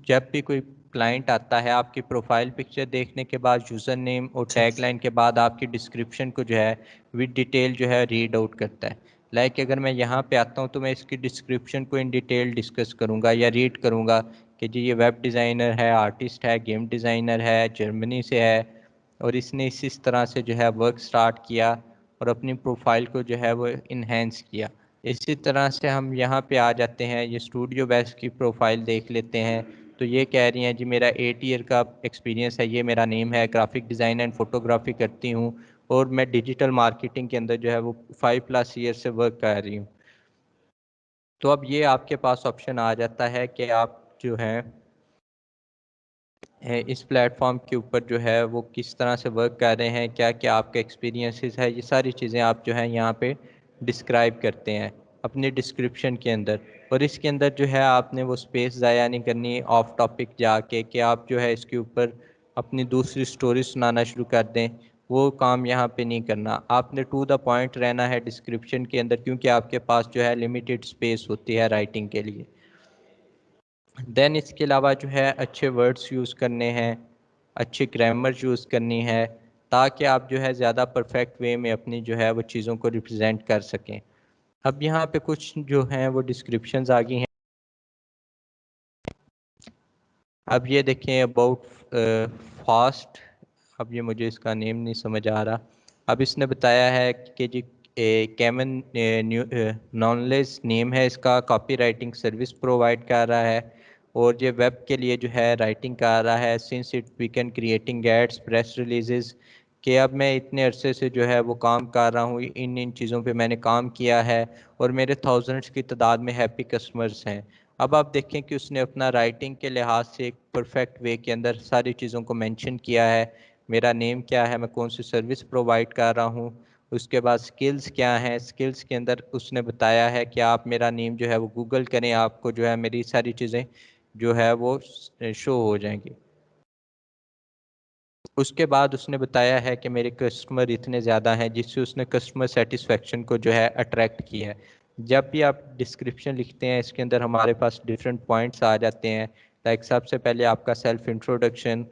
जब भी कोई क्लाइंट आता है आपकी प्रोफाइल पिक्चर देखने के बाद यूज़र नेम और टैगलाइन के बाद आपकी डिस्क्रिप्शन को जो है विद डिटेल जो है रीड आउट करता है। लाइक अगर मैं यहाँ पे आता हूँ तो मैं इसकी डिस्क्रिप्शन को इन डिटेल डिस्कस करूँगा या रीड करूँगा कि जी ये वेब डिज़ाइनर है, आर्टिस्ट है, गेम डिज़ाइनर है, जर्मनी से है और इसने इस तरह से जो है वर्क स्टार्ट किया और अपनी प्रोफाइल को जो है वो इन्हेंस किया। इसी तरह से हम यहाँ पे आ जाते हैं, ये स्टूडियो बेस्ट की प्रोफाइल देख लेते हैं। तो ये कह रही हैं जी मेरा 8 ईयर का एक्सपीरियंस है, ये मेरा नेम है, ग्राफिक डिज़ाइन एंड फोटोग्राफी करती हूँ और मैं डिजिटल मार्केटिंग के अंदर जो है वो 5+ ईयर से वर्क कर रही हूँ। तो अब ये आपके पास ऑप्शन आ जाता है कि आप जो है इस प्लेटफॉर्म के ऊपर जो है वो किस तरह से वर्क कर रहे हैं, क्या क्या आपका एक्सपीरियंसेस है, ये सारी चीज़ें आप जो है यहाँ पे डिस्क्राइब करते हैं अपने डिस्क्रिप्शन के अंदर। और इसके अंदर जो है आपने वो स्पेस ज़ाया नहीं करनी ऑफ टॉपिक जाके कि आप जो है इसके ऊपर अपनी दूसरी स्टोरी सुनाना शुरू कर दें, वो काम यहाँ पे नहीं करना। आपने टू द पॉइंट रहना है डिस्क्रिप्शन के अंदर, क्योंकि आपके पास जो है लिमिटेड स्पेस होती है राइटिंग के लिए। देन इसके अलावा जो है अच्छे वर्ड्स यूज़ करने हैं, अच्छी ग्रामर यूज़ करनी है, ताकि आप जो है ज़्यादा परफेक्ट वे में अपनी जो है वो चीज़ों को रिप्रेजेंट कर सकें। अब यहाँ पे कुछ जो हैं वो डिस्क्रिप्शंस आ गई हैं। अब ये देखें अबाउट फास्ट, अब ये मुझे इसका नेम नहीं समझ आ रहा। अब इसने बताया है कि जी कैमन नॉनलेज नेम है इसका, कॉपी राइटिंग सर्विस प्रोवाइड कर रहा है और ये वेब के लिए जो है राइटिंग कर रहा है। Since it weaken creating ads press releases, कि अब मैं इतने अरसे से जो है वो काम कर रहा हूँ, इन इन चीज़ों पे मैंने काम किया है और मेरे थाउजेंड्स की तादाद में हैप्पी कस्टमर्स हैं। अब आप देखें कि उसने अपना राइटिंग के लिहाज से एक परफेक्ट वे के अंदर सारी चीज़ों को मेंशन किया है। मेरा नेम क्या है, मैं कौन सी सर्विस प्रोवाइड कर रहा हूँ, उसके बाद स्किल्स क्या हैं, स्किल्स के अंदर उसने बताया है कि आप मेरा नेम जो है वो गूगल करें, आपको जो है मेरी सारी चीज़ें जो है वो शो हो जाएंगी। उसके बाद उसने बताया है कि मेरे कस्टमर इतने ज़्यादा हैं, जिससे उसने कस्टमर सेटिस्फेक्शन को जो है अट्रैक्ट किया है। जब भी आप डिस्क्रिप्शन लिखते हैं इसके अंदर हमारे पास डिफरेंट पॉइंट्स आ जाते हैं। लाइक सबसे पहले आपका सेल्फ इंट्रोडक्शन,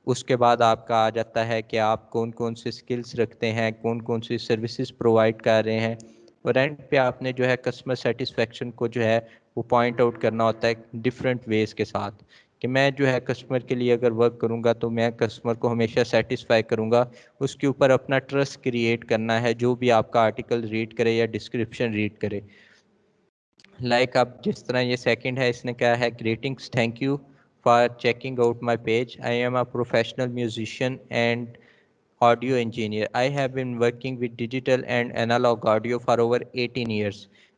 उसके बाद आपका आ जाता है कि आप कौन कौन से स्किल्स रखते हैं, कौन कौन सी सर्विसेज प्रोवाइड कर रहे हैं, और एंड पे आपने जो है कस्टमर सेटिस्फेक्शन को जो है वो पॉइंट आउट करना होता है डिफरेंट वेज के साथ, कि मैं जो है कस्टमर के लिए अगर वर्क करूंगा तो मैं कस्टमर को हमेशा सेटिस्फाई करूंगा। उसके ऊपर अपना ट्रस्ट क्रिएट करना है जो भी आपका आर्टिकल रीड करे या डिस्क्रिप्शन रीड करे। लाइक अब जिस तरह ये सेकंड है, इसने कहा है greetings, thank you for checking out my page, I am a professional musician and audio engineer. I have been working with digital and analog audio for over 18 years.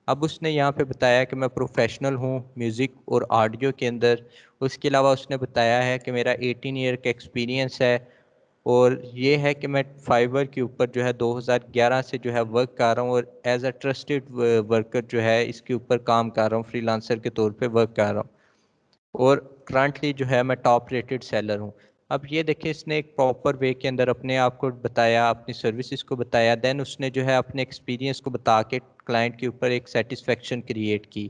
अब उसने यहाँ पे बताया कि मैं प्रोफेशनल हूँ म्यूज़िक और ऑडियो के अंदर। उसके अलावा उसने बताया है कि मेरा 18 ईयर का एक्सपीरियंस है, और ये है कि मैं फाइवर के ऊपर जो है 2011 से जो है वर्क कर रहा हूँ, और एज अ ट्रस्टेड वर्कर जो है इसके ऊपर काम कर रहा हूँ, फ्रीलांसर के तौर पे वर्क कर रहा हूँ, और करंटली जो है मैं टॉप रेटेड सेलर हूँ। अब ये देखिए इसने एक प्रॉपर वे के अंदर अपने आप को बताया, अपनी सर्विसेज को बताया, देन उसने जो है अपने एक्सपीरियंस को बता के क्लाइंट के ऊपर एक सेटिस्फेक्शन क्रिएट की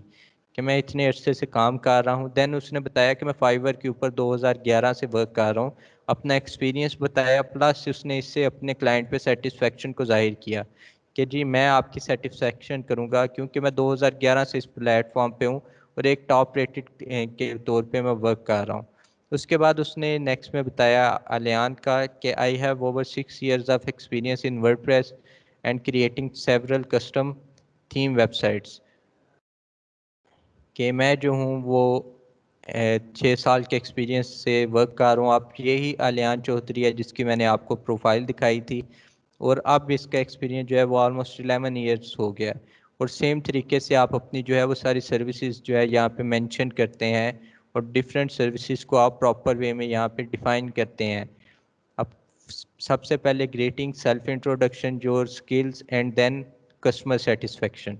कि मैं इतने अरसे से काम कर रहा हूँ। देन उसने बताया कि मैं फाइवर के ऊपर 2011 से वर्क कर रहा हूँ, अपना एक्सपीरियंस बताया, प्लस उसने इससे अपने क्लाइंट पे सेटिस्फेक्शन को जाहिर किया कि जी मैं आपकी सेटिस्फेक्शन करूँगा क्योंकि मैं 2011 से इस प्लेटफॉर्म पे हूँ और एक टॉप रेटेड के तौर पे मैं वर्क कर रहा हूँ। उसके बाद उसने नेक्स्ट में बताया अलियान का कि I have over 6 years of experience in WordPress and creating several custom theme websites, कि मैं जो हूँ वो 6 साल के एक्सपीरियंस से वर्क कर रहा हूँ। आप यही अलियान चौधरी है जिसकी मैंने आपको प्रोफाइल दिखाई थी, और अब इसका एक्सपीरियंस जो है वो ऑलमोस्ट 11 ईयर्स हो गया है। और सेम तरीके से आप अपनी जो है वो सारी सर्विसेज जो है यहाँ पे मेंशन करते हैं, और डिफरेंट सर्विसेज को आप प्रॉपर वे में यहाँ पे डिफाइन करते हैं। अब सबसे पहले greeting, self introduction, your skills and then customer satisfaction,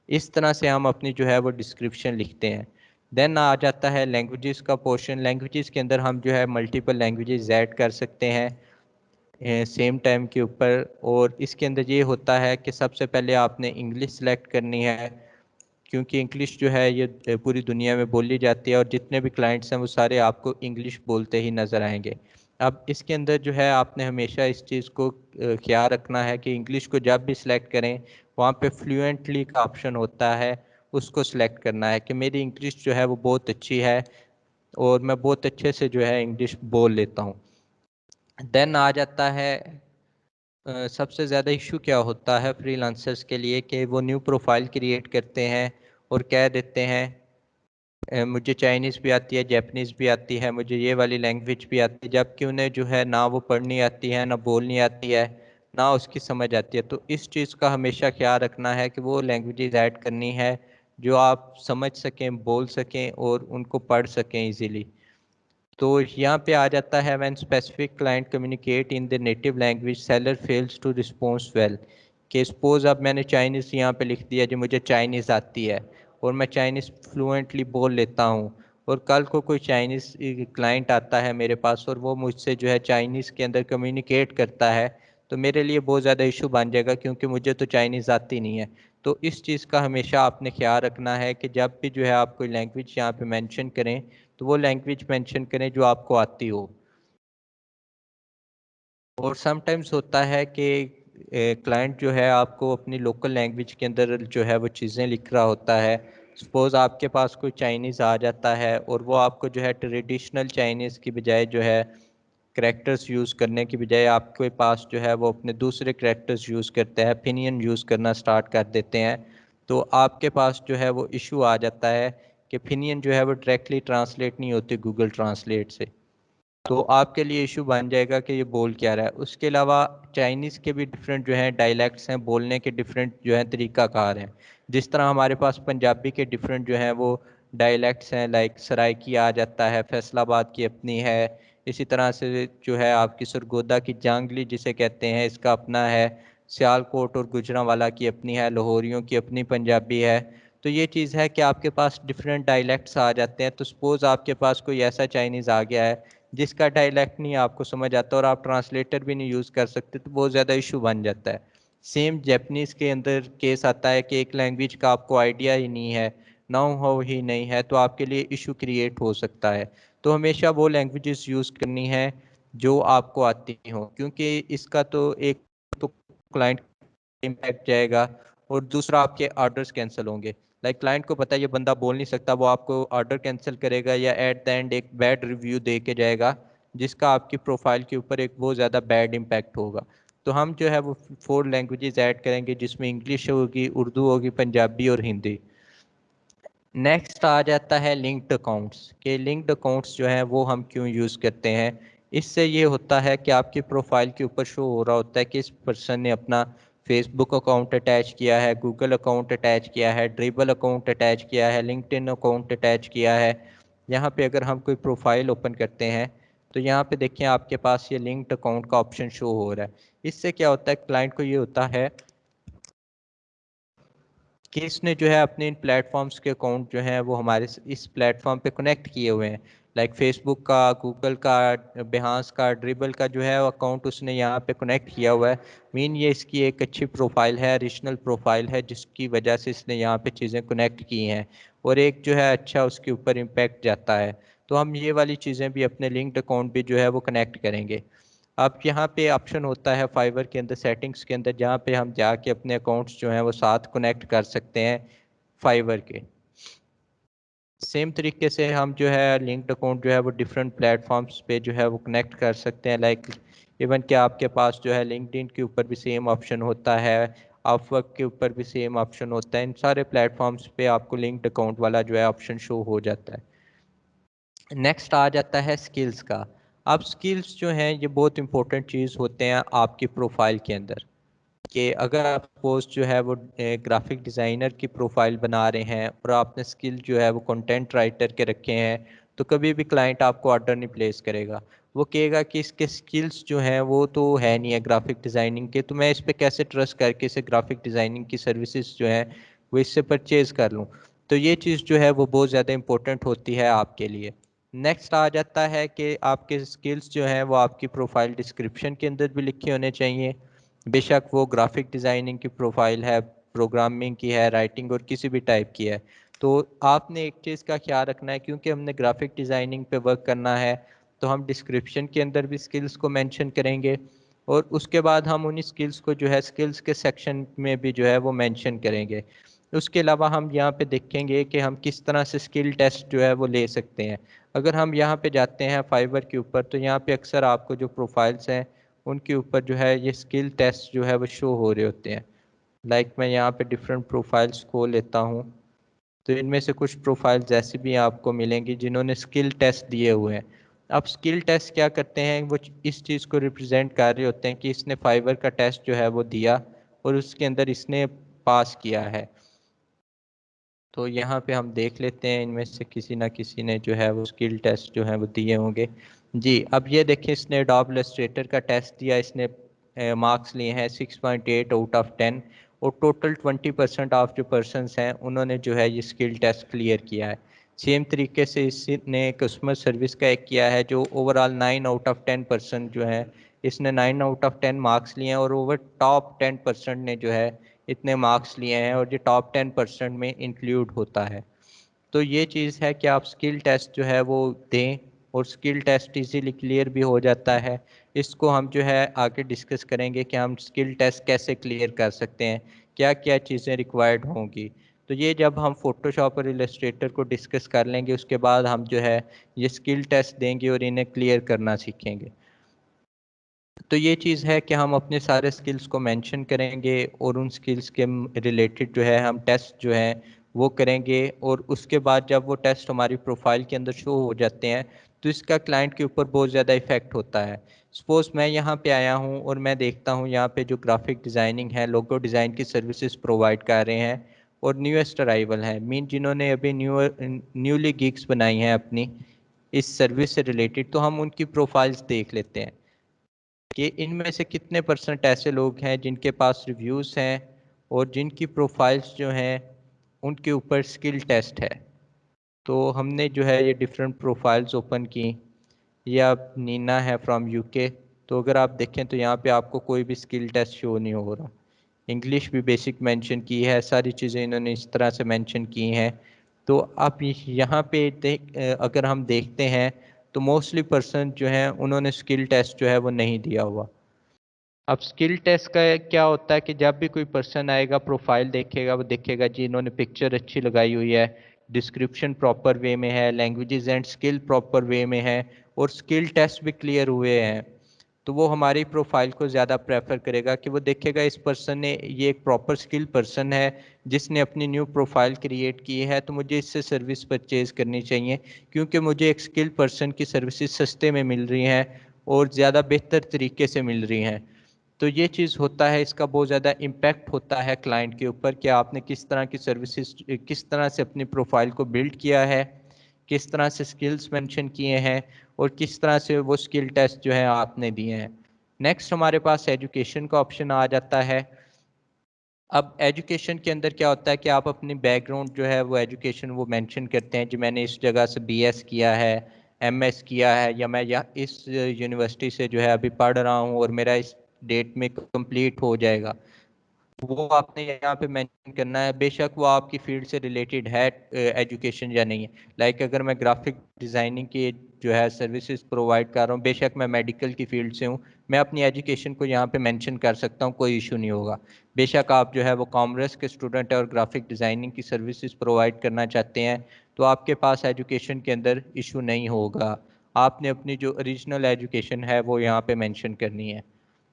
इस तरह से हम अपनी जो है वो डिस्क्रिप्शन लिखते हैं। देन आ जाता है लैंग्वेजेस का पोर्शन। लैंग्वेजेस के अंदर हम जो है मल्टीपल लैंग्वेजेस ऐड कर सकते हैं सेम टाइम के ऊपर, और इसके अंदर ये होता है कि सबसे पहले आपने इंग्लिश सेलेक्ट करनी है, क्योंकि इंग्लिश जो है ये पूरी दुनिया में बोली जाती है, और जितने भी क्लाइंट्स हैं वो सारे आपको इंग्लिश बोलते ही नज़र आएंगे। अब इसके अंदर जो है आपने हमेशा इस चीज़ को ख्याल रखना है कि इंग्लिश को जब भी सिलेक्ट करें वहाँ पे फ्लुएंटली का ऑप्शन होता है, उसको सिलेक्ट करना है कि मेरी इंग्लिश जो है वो बहुत अच्छी है और मैं बहुत अच्छे से जो है इंग्लिश बोल लेता हूँ। देन आ जाता है सबसे ज़्यादा इशू क्या होता है फ्रीलांसर्स के लिए, कि वो न्यू प्रोफाइल क्रिएट करते हैं और कह देते हैं मुझे चाइनीज़ भी आती है, जैपनीज़ भी आती है, मुझे ये वाली लैंग्वेज भी आती है, जबकि उन्हें जो है ना वो पढ़नी आती है, ना बोलनी आती है, ना उसकी समझ आती है। तो इस चीज़ का हमेशा ख्याल रखना है कि वो लैंग्वेजेस ऐड करनी है जो आप समझ सकें, बोल सकें और उनको पढ़ सकें इजीली। तो यहाँ पे आ जाता है when specific client communicate in the native language seller fails to response well, कि सपोज अब मैंने चाइनीज़ यहाँ पे लिख दिया जो मुझे चाइनीज़ आती है और मैं चाइनीज़ फ्लुएंटली बोल लेता हूँ, और कल को कोई चाइनीज़ क्लाइंट आता है मेरे पास और वो मुझसे जो है चाइनीज़ के अंदर कम्युनिकेट करता है, तो मेरे लिए बहुत ज़्यादा इशू बन जाएगा क्योंकि मुझे तो चाइनीज़ आती नहीं है। तो इस चीज़ का हमेशा आपने ख्याल रखना है कि जब भी जो है आप कोई लैंग्वेज यहाँ पे मेंशन करें तो वो लैंग्वेज मेंशन करें जो आपको आती हो। और समटाइम्स होता है कि क्लाइंट जो है आपको अपनी लोकल लैंग्वेज के अंदर जो है वो चीज़ें लिख रहा होता है। सपोज़ आपके पास कोई चाइनीज़ आ जाता है और वो आपको जो है ट्रेडिशनल चाइनीज़ की बजाय जो है करैक्टर्स यूज़ करने की बजाय आपके पास जो है वो अपने दूसरे करैक्टर्स यूज़ करते हैं, पिनियन यूज़ करना स्टार्ट कर देते हैं, तो आपके पास जो है वो इशू आ जाता है कि पिनियन जो है वो डायरेक्टली ट्रांसलेट नहीं होती गूगल ट्रांसलेट से, तो आपके लिए इशू बन जाएगा कि ये बोल क्या रहा है। उसके अलावा चाइनीज़ के भी डिफरेंट जो हैं डायलैक्ट्स हैं, बोलने के डिफरेंट जो हैं तरीक़ाकार हैं। जिस तरह हमारे पास पंजाबी के डिफरेंट जो हैं वो डायलेक्ट्स हैं, लाइक सराइकी आ जाता है, फैसलाबाद की अपनी है, इसी तरह से जो है आपकी सरगोदा की जांगली जिसे कहते हैं इसका अपना है, सियालकोट और गुजरांवाला की अपनी है, लाहौरियों की अपनी पंजाबी है। तो ये चीज़ है कि आपके पास डिफरेंट डायलेक्ट्स आ जाते हैं। तो सपोज़ आपके पास कोई ऐसा चाइनीज़ आ गया है जिसका डायलेक्ट नहीं आपको समझ आता और आप ट्रांसलेटर भी नहीं यूज़ कर सकते, तो बहुत ज़्यादा इशू बन जाता है। सेम जैपनीज़ के अंदर केस आता है कि एक लैंग्वेज का आपको आइडिया ही नहीं है, नाउ हाउ ही नहीं है, तो आपके लिए इशू क्रिएट हो सकता है। तो हमेशा वो लैंग्वेजेस यूज़ करनी है जो आपको आती हो, क्योंकि इसका तो एक तो क्लाइंट इम्पैक्ट जाएगा और दूसरा आपके ऑर्डर्स कैंसिल होंगे। लाइक क्लाइंट को पता है ये बंदा बोल नहीं सकता, वो आपको ऑर्डर कैंसिल करेगा या एट द एंड एक बैड रिव्यू दे के जाएगा जिसका आपकी प्रोफाइल के ऊपर एक बहुत ज़्यादा बैड इम्पैक्ट होगा। तो हम जो है वो 4 लैंग्वेजेस ऐड करेंगे जिसमें इंग्लिश होगी, उर्दू होगी, पंजाबी और हिंदी। नेक्स्ट आ जाता है लिंक्ड अकाउंट्स के लिंक्ड अकाउंट्स जो हैं वो हम क्यों यूज़ करते हैं। इससे ये होता है कि आपकी प्रोफाइल के ऊपर शो हो रहा होता है कि इस पर्सन ने अपना फेसबुक अकाउंट अटैच किया है, गूगल अकाउंट अटैच किया है, ड्रिबल अकाउंट अटैच किया है, लिंक्डइन अकाउंट अटैच किया है। यहाँ पे अगर हम कोई प्रोफाइल ओपन करते हैं तो यहाँ पे देखें आपके पास ये लिंक्ड अकाउंट का ऑप्शन शो हो रहा है। इससे क्या होता है, क्लाइंट को ये होता है कि इसने जो है अपने इन प्लेटफॉर्म्स के अकाउंट जो हैं वो हमारे इस प्लेटफॉर्म पे कनेक्ट किए हुए हैं। लाइक फेसबुक का, गूगल का, बिहांस का, ड्रिबल का जो है अकाउंट उसने यहाँ पे कनेक्ट किया हुआ है। मीन ये इसकी एक अच्छी प्रोफाइल है, ओरिजिनल प्रोफाइल है, जिसकी वजह से इसने यहाँ पे चीज़ें कनेक्ट की हैं और एक जो है अच्छा उसके ऊपर इम्पैक्ट जाता है। तो हम ये वाली चीज़ें भी अपने लिंक्ड अकाउंट भी जो है वो कनेक्ट करेंगे। अब यहाँ पे ऑप्शन होता है फाइवर के अंदर, सेटिंग्स के अंदर, जहाँ पे हम जाके अपने अकाउंट्स जो हैं वो साथ कनेक्ट कर सकते हैं फाइवर के। सेम तरीके से हम जो है लिंक्ड अकाउंट जो है वो डिफरेंट प्लेटफॉर्म्स पे जो है वो कनेक्ट कर सकते हैं। लाइक इवन कि आपके पास जो है लिंक्डइन के ऊपर भी सेम ऑप्शन होता है, अपवर्क के ऊपर भी सेम ऑप्शन होता है। इन सारे प्लेटफॉर्म्स पे आपको लिंक्ड अकाउंट वाला जो है ऑप्शन शो हो जाता है। नेक्स्ट आ जाता है स्किल्स का। अब स्किल्स जो हैं ये बहुत इंपॉर्टेंट चीज़ होते हैं आपकी प्रोफाइल के अंदर। कि अगर आप सपोज जो है वो ग्राफिक डिज़ाइनर की प्रोफाइल बना रहे हैं और आपने स्किल जो है वो कंटेंट राइटर के रखे हैं, तो कभी भी क्लाइंट आपको ऑर्डर नहीं प्लेस करेगा। वो कहेगा कि इसके स्किल्स जो हैं वो तो है नहीं है ग्राफिक डिज़ाइनिंग के, तो मैं इस पे कैसे ट्रस्ट करके इसे ग्राफिक डिज़ाइनिंग की सर्विसेज जो हैं वो इससे परचेज़ कर लूँ। तो ये चीज़ जो है वो बहुत ज़्यादा इंपॉर्टेंट होती है आपके लिए। नेक्स्ट आ जाता है कि आपके स्किल्स जो हैं वो आपकी प्रोफाइल डिस्क्रिप्शन के अंदर भी लिखे होने चाहिए। बेशक वो ग्राफिक डिज़ाइनिंग की प्रोफाइल है, प्रोग्रामिंग की है, राइटिंग और किसी भी टाइप की है। तो आपने एक चीज़ का ख्याल रखना है, क्योंकि हमने ग्राफिक डिज़ाइनिंग पे वर्क करना है तो हम डिस्क्रिप्शन के अंदर भी स्किल्स को मेंशन करेंगे और उसके बाद हम उन्हीं स्किल्स को जो है स्किल्स के सेक्शन में भी जो है वो मेंशन करेंगे। उसके अलावा हम यहाँ पे देखेंगे कि हम किस तरह से स्किल टेस्ट जो है वो ले सकते हैं। अगर हम यहाँ पे जाते हैं फाइवर के ऊपर तो यहाँ पे अक्सर आपको जो प्रोफाइल्स हैं उनके ऊपर जो है ये स्किल टेस्ट जो है वो शो हो रहे होते हैं। लाइक मैं यहाँ पे डिफरेंट प्रोफाइल्स को लेता हूँ, तो इनमें से कुछ प्रोफाइल्स ऐसी भी आपको मिलेंगी जिन्होंने स्किल टेस्ट दिए हुए हैं। अब स्किल टेस्ट क्या करते हैं, वो इस चीज़ को रिप्रेजेंट कर रहे होते हैं कि इसने फाइवर का टेस्ट जो है वो दिया और उसके अंदर इसने पास किया है। तो यहाँ पे हम देख लेते हैं इनमें से किसी ना किसी ने जो है वो स्किल टेस्ट जो है वो दिए होंगे। जी, अब ये देखिए इसने एडोब इलस्ट्रेटर का टेस्ट दिया, इसने मार्क्स लिए हैं 6.8 आउट ऑफ 10 और टोटल 20% ऑफ जो पर्सनस हैं उन्होंने जो है ये स्किल टेस्ट क्लियर किया है। सेम तरीके से इसने कस्टमर सर्विस का एक किया है जो ओवरऑल 9 आउट ऑफ 10 पर्सन जो है, इसने 9 आउट ऑफ 10 मार्क्स लिए हैं और ओवर टॉप 10% ने जो है इतने मार्क्स लिए हैं और ये टॉप 10% में इंक्लूड होता है। तो ये चीज़ है कि आप स्किल टेस्ट जो है वो दें और स्किल टेस्ट इजीली क्लियर भी हो जाता है। इसको हम जो है आगे डिस्कस करेंगे कि हम स्किल टेस्ट कैसे क्लियर कर सकते हैं, क्या क्या चीज़ें रिक्वायर्ड होंगी। तो ये जब हम फोटोशॉप और इलस्ट्रेटर को डिस्कस कर लेंगे उसके बाद हम जो है ये स्किल टेस्ट देंगे और इन्हें क्लियर करना सीखेंगे। तो ये चीज़ है कि हम अपने सारे स्किल्स को मेंशन करेंगे और उन स्किल्स के रिलेटेड जो है हम टेस्ट जो है वो करेंगे और उसके बाद जब वो टेस्ट हमारी प्रोफाइल के अंदर शो हो जाते हैं तो इसका क्लाइंट के ऊपर बहुत ज़्यादा इफेक्ट होता है। सपोज़ मैं यहाँ पे आया हूँ और मैं देखता हूँ यहाँ पे जो ग्राफिक डिज़ाइनिंग है, लोगो डिज़ाइन की सर्विसेज प्रोवाइड कर रहे हैं, और न्यूएस्ट अराइवल हैं, मीन जिन्होंने अभी न्यूली गिग्स बनाई हैं अपनी इस सर्विस से रिलेटेड। तो हम उनकी प्रोफाइल्स देख लेते हैं कि इनमें से कितने परसेंट ऐसे लोग हैं जिनके पास रिव्यूज़ हैं और जिनकी प्रोफाइल्स जो हैं उनके ऊपर स्किल टेस्ट है। तो हमने जो है ये डिफरेंट प्रोफाइल्स ओपन की। ये आप नीना है फ्रॉम यूके। तो अगर आप देखें तो यहाँ पे आपको कोई भी स्किल टेस्ट शो नहीं हो रहा। इंग्लिश भी बेसिक मेंशन की है, सारी चीज़ें इन्होंने इस तरह से मेंशन की हैं। तो आप यहाँ पे अगर हम देखते हैं तो मोस्टली पर्सन जो हैं उन्होंने स्किल टेस्ट जो है वो नहीं दिया हुआ। अब स्किल टेस्ट का क्या होता है कि जब भी कोई पर्सन आएगा प्रोफाइल देखेगा, वो देखेगा जी इन्होंने पिक्चर अच्छी लगाई हुई है, डिस्क्रिप्शन प्रॉपर वे में है, languages and skill proper way में है और स्किल टेस्ट भी क्लियर हुए हैं। तो वो हमारी प्रोफाइल को ज़्यादा प्रेफर करेगा कि वो देखेगा इस पर्सन ने, ये एक प्रॉपर स्किल पर्सन है जिसने अपनी न्यू प्रोफाइल क्रिएट की है, तो मुझे इससे सर्विस परचेज करनी चाहिए क्योंकि मुझे एक स्किल पर्सन की सर्विसेज सस्ते में मिल रही हैं और ज़्यादा बेहतर तरीके से मिल रही हैं। तो ये चीज़ होता है, इसका बहुत ज़्यादा इम्पैक्ट होता है क्लाइंट के ऊपर कि आपने किस तरह की सर्विसेज, किस तरह से अपनी प्रोफाइल को बिल्ड किया है, किस तरह से स्किल्स मेंशन किए हैं और किस तरह से वो स्किल टेस्ट जो है आपने दिए हैं। नेक्स्ट हमारे पास एजुकेशन का ऑप्शन आ जाता है। अब एजुकेशन के अंदर क्या होता है कि आप अपनी बैकग्राउंड जो है वो एजुकेशन वो मेंशन करते हैं, जी मैंने इस जगह से बीएस किया है, एमएस किया है, या मैं या इस यूनिवर्सिटी से जो है अभी पढ़ रहा हूँ और मेरा इस डेट में कंप्लीट हो जाएगा। वो आपने यहाँ पे मेंशन करना है, बेशक वो आपकी फील्ड से रिलेटेड है एजुकेशन या नहीं है। लाइक अगर मैं ग्राफिक डिज़ाइनिंग की जो है सर्विसेज प्रोवाइड कर रहा हूँ, बेशक मैं मेडिकल की फील्ड से हूँ, मैं अपनी एजुकेशन को यहाँ पे मेंशन कर सकता हूँ, कोई इशू नहीं होगा। बेशक आप जो है वो कॉमर्स के स्टूडेंट है और ग्राफिक डिज़ाइनिंग की सर्विसेज प्रोवाइड करना चाहते हैं तो आपके पास एजुकेशन के अंदर इशू नहीं होगा। आपने अपनी जो ओरिजिनल एजुकेशन है वो यहाँ पे मेंशन करनी है।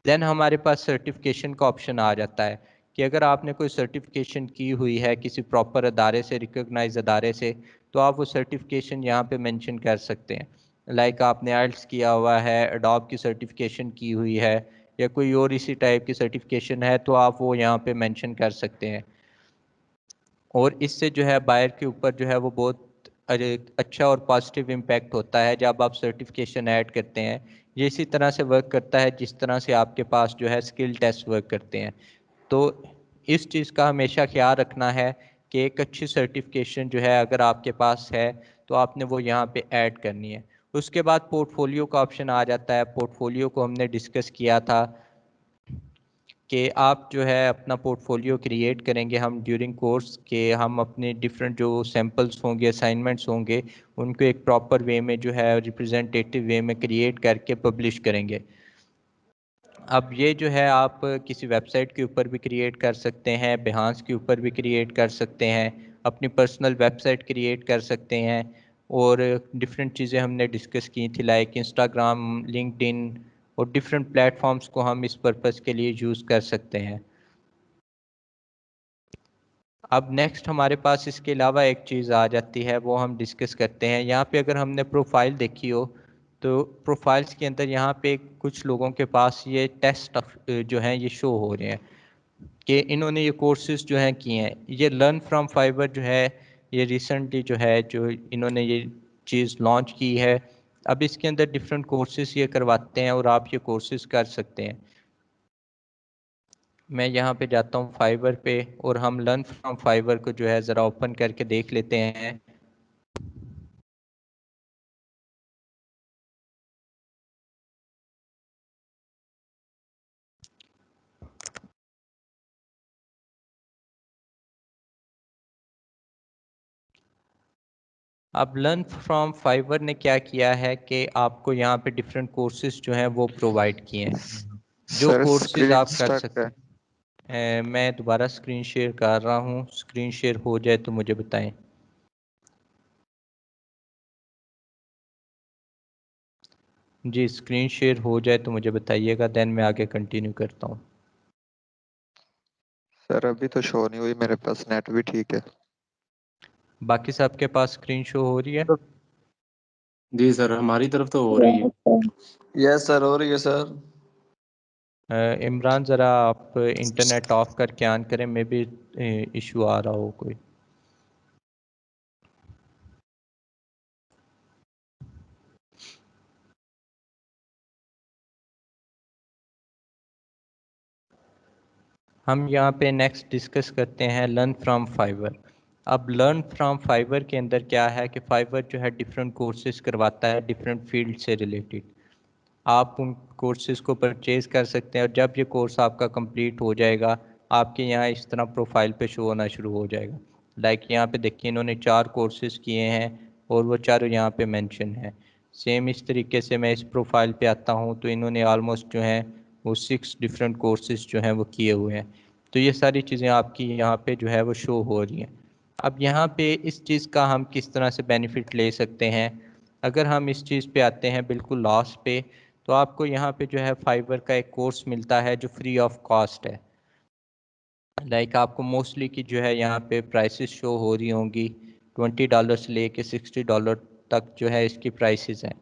देन हमारे पास सर्टिफिकेशन का ऑप्शन आ जाता है कि अगर आपने कोई सर्टिफिकेशन की हुई है किसी प्रॉपर अदारे से, रिकॉग्नाइज अदारे से, तो आप वो सर्टिफिकेशन यहाँ पे मेंशन कर सकते हैं। लाइक आपने आइल्स किया हुआ है, एडोब की सर्टिफिकेशन की हुई है या कोई और इसी टाइप की सर्टिफिकेशन है तो आप वो यहाँ पे मेंशन कर सकते हैं। और इससे जो है बायर के ऊपर जो है वो बहुत अच्छा और पॉजिटिव इम्पैक्ट होता है जब आप सर्टिफिकेशन ऐड करते हैं। ये इसी तरह से वर्क करता है जिस तरह से आपके पास जो है स्किल टेस्ट वर्क करते हैं। तो इस चीज़ का हमेशा ख्याल रखना है कि एक अच्छी सर्टिफिकेशन जो है अगर आपके पास है तो आपने वो यहाँ पे ऐड करनी है। उसके बाद पोर्टफोलियो का ऑप्शन आ जाता है। पोर्टफोलियो को हमने डिस्कस किया था कि आप जो है अपना पोर्टफोलियो क्रिएट करेंगे हम ड्यूरिंग कोर्स के, हम अपने डिफरेंट जो सैम्पल्स होंगे, असाइनमेंट्स होंगे, उनको एक प्रॉपर वे में जो है रिप्रेजेंटेटिव वे में क्रिएट करके पब्लिश करेंगे। अब ये जो है आप किसी वेबसाइट के ऊपर भी क्रिएट कर सकते हैं, बिहांस के ऊपर भी क्रिएट कर सकते हैं, अपनी पर्सनल वेबसाइट क्रिएट कर सकते हैं और डिफरेंट चीज़ें हमने डिस्कस की थी लाइक इंस्टाग्राम, लिंक्डइन और डिफरेंट प्लेटफॉर्म्स को हम इस पर्पज़ के लिए यूज़ कर सकते हैं। अब नेक्स्ट हमारे पास इसके अलावा एक चीज़ आ जाती है, वो हम डिस्कस करते हैं। यहाँ पे अगर हमने प्रोफाइल देखी हो तो प्रोफाइल्स के अंदर यहाँ पे कुछ लोगों के पास ये टेस्ट जो हैं ये शो हो रहे हैं कि इन्होंने ये कोर्सेज जो हैं किए हैं। ये लर्न फ्रॉम फाइबर जो है ये रिसेंटली जो है जो इन्होंने ये चीज़ लॉन्च की है। अब इसके अंदर डिफरेंट कोर्सेज ये करवाते हैं और आप ये कोर्सेज कर सकते हैं। मैं यहाँ पे जाता हूँ फाइबर पे और हम लर्न फ्रॉम फाइबर को जो है ज़रा ओपन करके देख लेते हैं। अब लर्न फ्रॉम फाइबर ने क्या किया है कि आपको यहाँ पे डिफरेंट कोर्सेज जो हैं वो प्रोवाइड किए हैं, जो सर कोर्सेज स्क्रीन आप कर स्टक सकते है। हैं। मैं दोबारा स्क्रीन शेयर कर रहा हूँ, स्क्रीन शेयर हो जाए तो मुझे बताएं। जी स्क्रीन शेयर हो जाए तो मुझे बताइएगा, देन मैं आगे कंटिन्यू करता हूँ। सर अभी तो शो नहीं हुई, मेरे पास नेट भी ठीक है। बाकी सबके पास स्क्रीन शो हो रही है? जी सर, हमारी तरफ तो हो रही है। यस सर, हो रही है सर। इमरान ज़रा आप इंटरनेट ऑफ करके ऑन करें, मे बी इशू आ रहा हो कोई। हम यहाँ पे नेक्स्ट डिस्कस करते हैं लर्न फ्रॉम फाइवर। अब लर्न फ्रॉम फाइवर के अंदर क्या है कि फाइवर जो है डिफरेंट कोर्सेज करवाता है डिफरेंट फील्ड से रिलेटेड। आप उन कोर्सेज को परचेज कर सकते हैं और जब ये कोर्स आपका कंप्लीट हो जाएगा आपके यहाँ इस तरह प्रोफाइल पे शो होना शुरू हो जाएगा। लाइक यहाँ पे देखिए इन्होंने 4 कोर्सेज किए हैं और वो चारों यहाँ पे मेंशन है। सेम इस तरीके से मैं इस प्रोफाइल पे आता हूँ तो इन्होंने ऑलमोस्ट जो है वो 6 डिफरेंट कोर्सेज जो हैं वो किए हुए हैं। तो ये सारी चीज़ें आपकी यहाँ पे जो है वो शो हो रही हैं। अब यहाँ पे इस चीज़ का हम किस तरह से बेनिफिट ले सकते हैं, अगर हम इस चीज़ पे आते हैं बिल्कुल लास्ट पे, तो आपको यहाँ पे जो है फाइबर का एक कोर्स मिलता है जो फ्री ऑफ कॉस्ट है। लाइक आपको मोस्टली की जो है यहाँ पे प्राइसेस शो हो रही होंगी, $20 से लेके $60 तक जो है इसकी प्राइसेस हैं।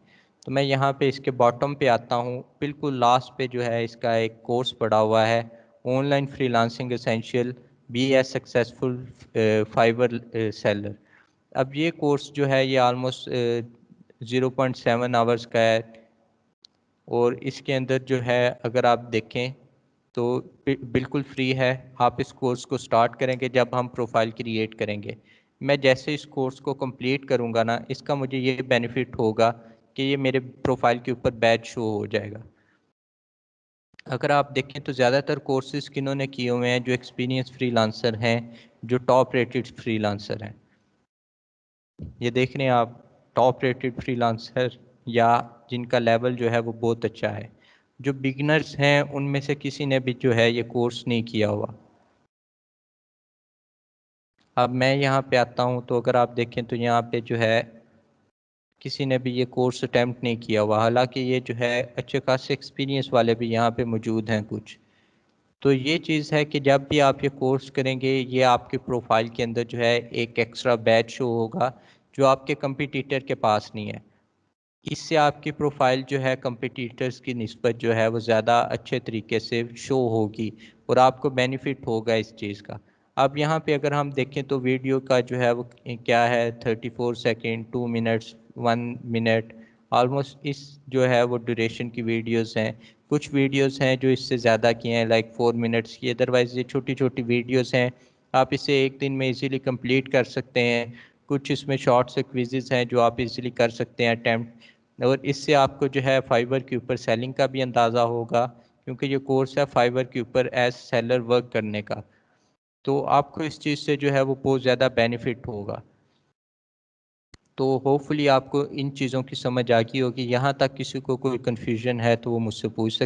तो मैं यहाँ पे इसके बॉटम पे आता हूँ, बिल्कुल लास्ट पे जो है इसका एक कोर्स पड़ा हुआ है, online freelancing essential be a successful Fiverr seller. अब ये कोर्स जो है ये ऑलमोस्ट 0.7 आवर्स का है और इसके अंदर जो है अगर आप देखें तो बिल्कुल फ्री है। आप इस कोर्स को स्टार्ट करेंगे जब हम प्रोफाइल क्रिएट करेंगे। मैं जैसे इस कोर्स को कंप्लीट करूंगा ना, इसका मुझे ये बेनिफिट होगा कि ये मेरे प्रोफाइल के ऊपर बैज शो हो जाएगा। अगर आप देखें तो ज़्यादातर कोर्सेज किन्होंने किए हुए हैं, जो एक्सपीरियंस फ्रीलांसर हैं, जो टॉप रेटेड फ्रीलांसर हैं। ये देख रहे हैं आप, टॉप रेटेड फ्रीलांसर या जिनका लेवल जो है वो बहुत अच्छा है। जो बिगिनर्स हैं उनमें से किसी ने भी जो है ये कोर्स नहीं किया हुआ। अब मैं यहाँ पे आता हूँ तो अगर आप देखें तो यहाँ पे जो है किसी ने भी ये कोर्स अटेम्प्ट नहीं किया हुआ, हालांकि ये जो है अच्छे खासे एक्सपीरियंस वाले भी यहाँ पे मौजूद हैं कुछ। तो ये चीज़ है कि जब भी आप ये कोर्स करेंगे ये आपके प्रोफाइल के अंदर जो है एक एक्स्ट्रा बैच शो होगा जो आपके कंपटीटर के पास नहीं है। इससे आपकी प्रोफाइल जो है कंपटीटर्स की निस्बत जो है वो ज़्यादा अच्छे तरीके से शो होगी और आपको बेनिफिट होगा इस चीज़ का। अब यहाँ पे अगर हम देखें तो वीडियो का जो है वो क्या है, 34 सेकेंड, 2 मिनट्स, 1 मिनट, ऑलमोस्ट इस जो है वो ड्यूरेशन की वीडियोस हैं। कुछ वीडियोस हैं जो इससे ज़्यादा की हैं, लाइक 4 मिनट्स की। अदरवाइज़ ये छोटी छोटी वीडियोस हैं, आप इसे एक दिन में इजीली कंप्लीट कर सकते हैं। कुछ इसमें शॉर्ट्स क्विज़ेस हैं जो आप इजीली कर सकते हैं अटैम्प्ट। और इससे आपको जो है फाइवर के ऊपर सेलिंग का भी अंदाज़ा होगा, क्योंकि ये कोर्स है फाइवर के ऊपर एज सेलर वर्क करने का। तो आपको इस चीज़ से जो है वो बहुत ज़्यादा बेनिफिट होगा। तो होपफुली आपको इन चीज़ों की समझ आ गई होगी। यहाँ तक किसी को कोई कन्फ्यूजन है तो वो मुझसे पूछ सकते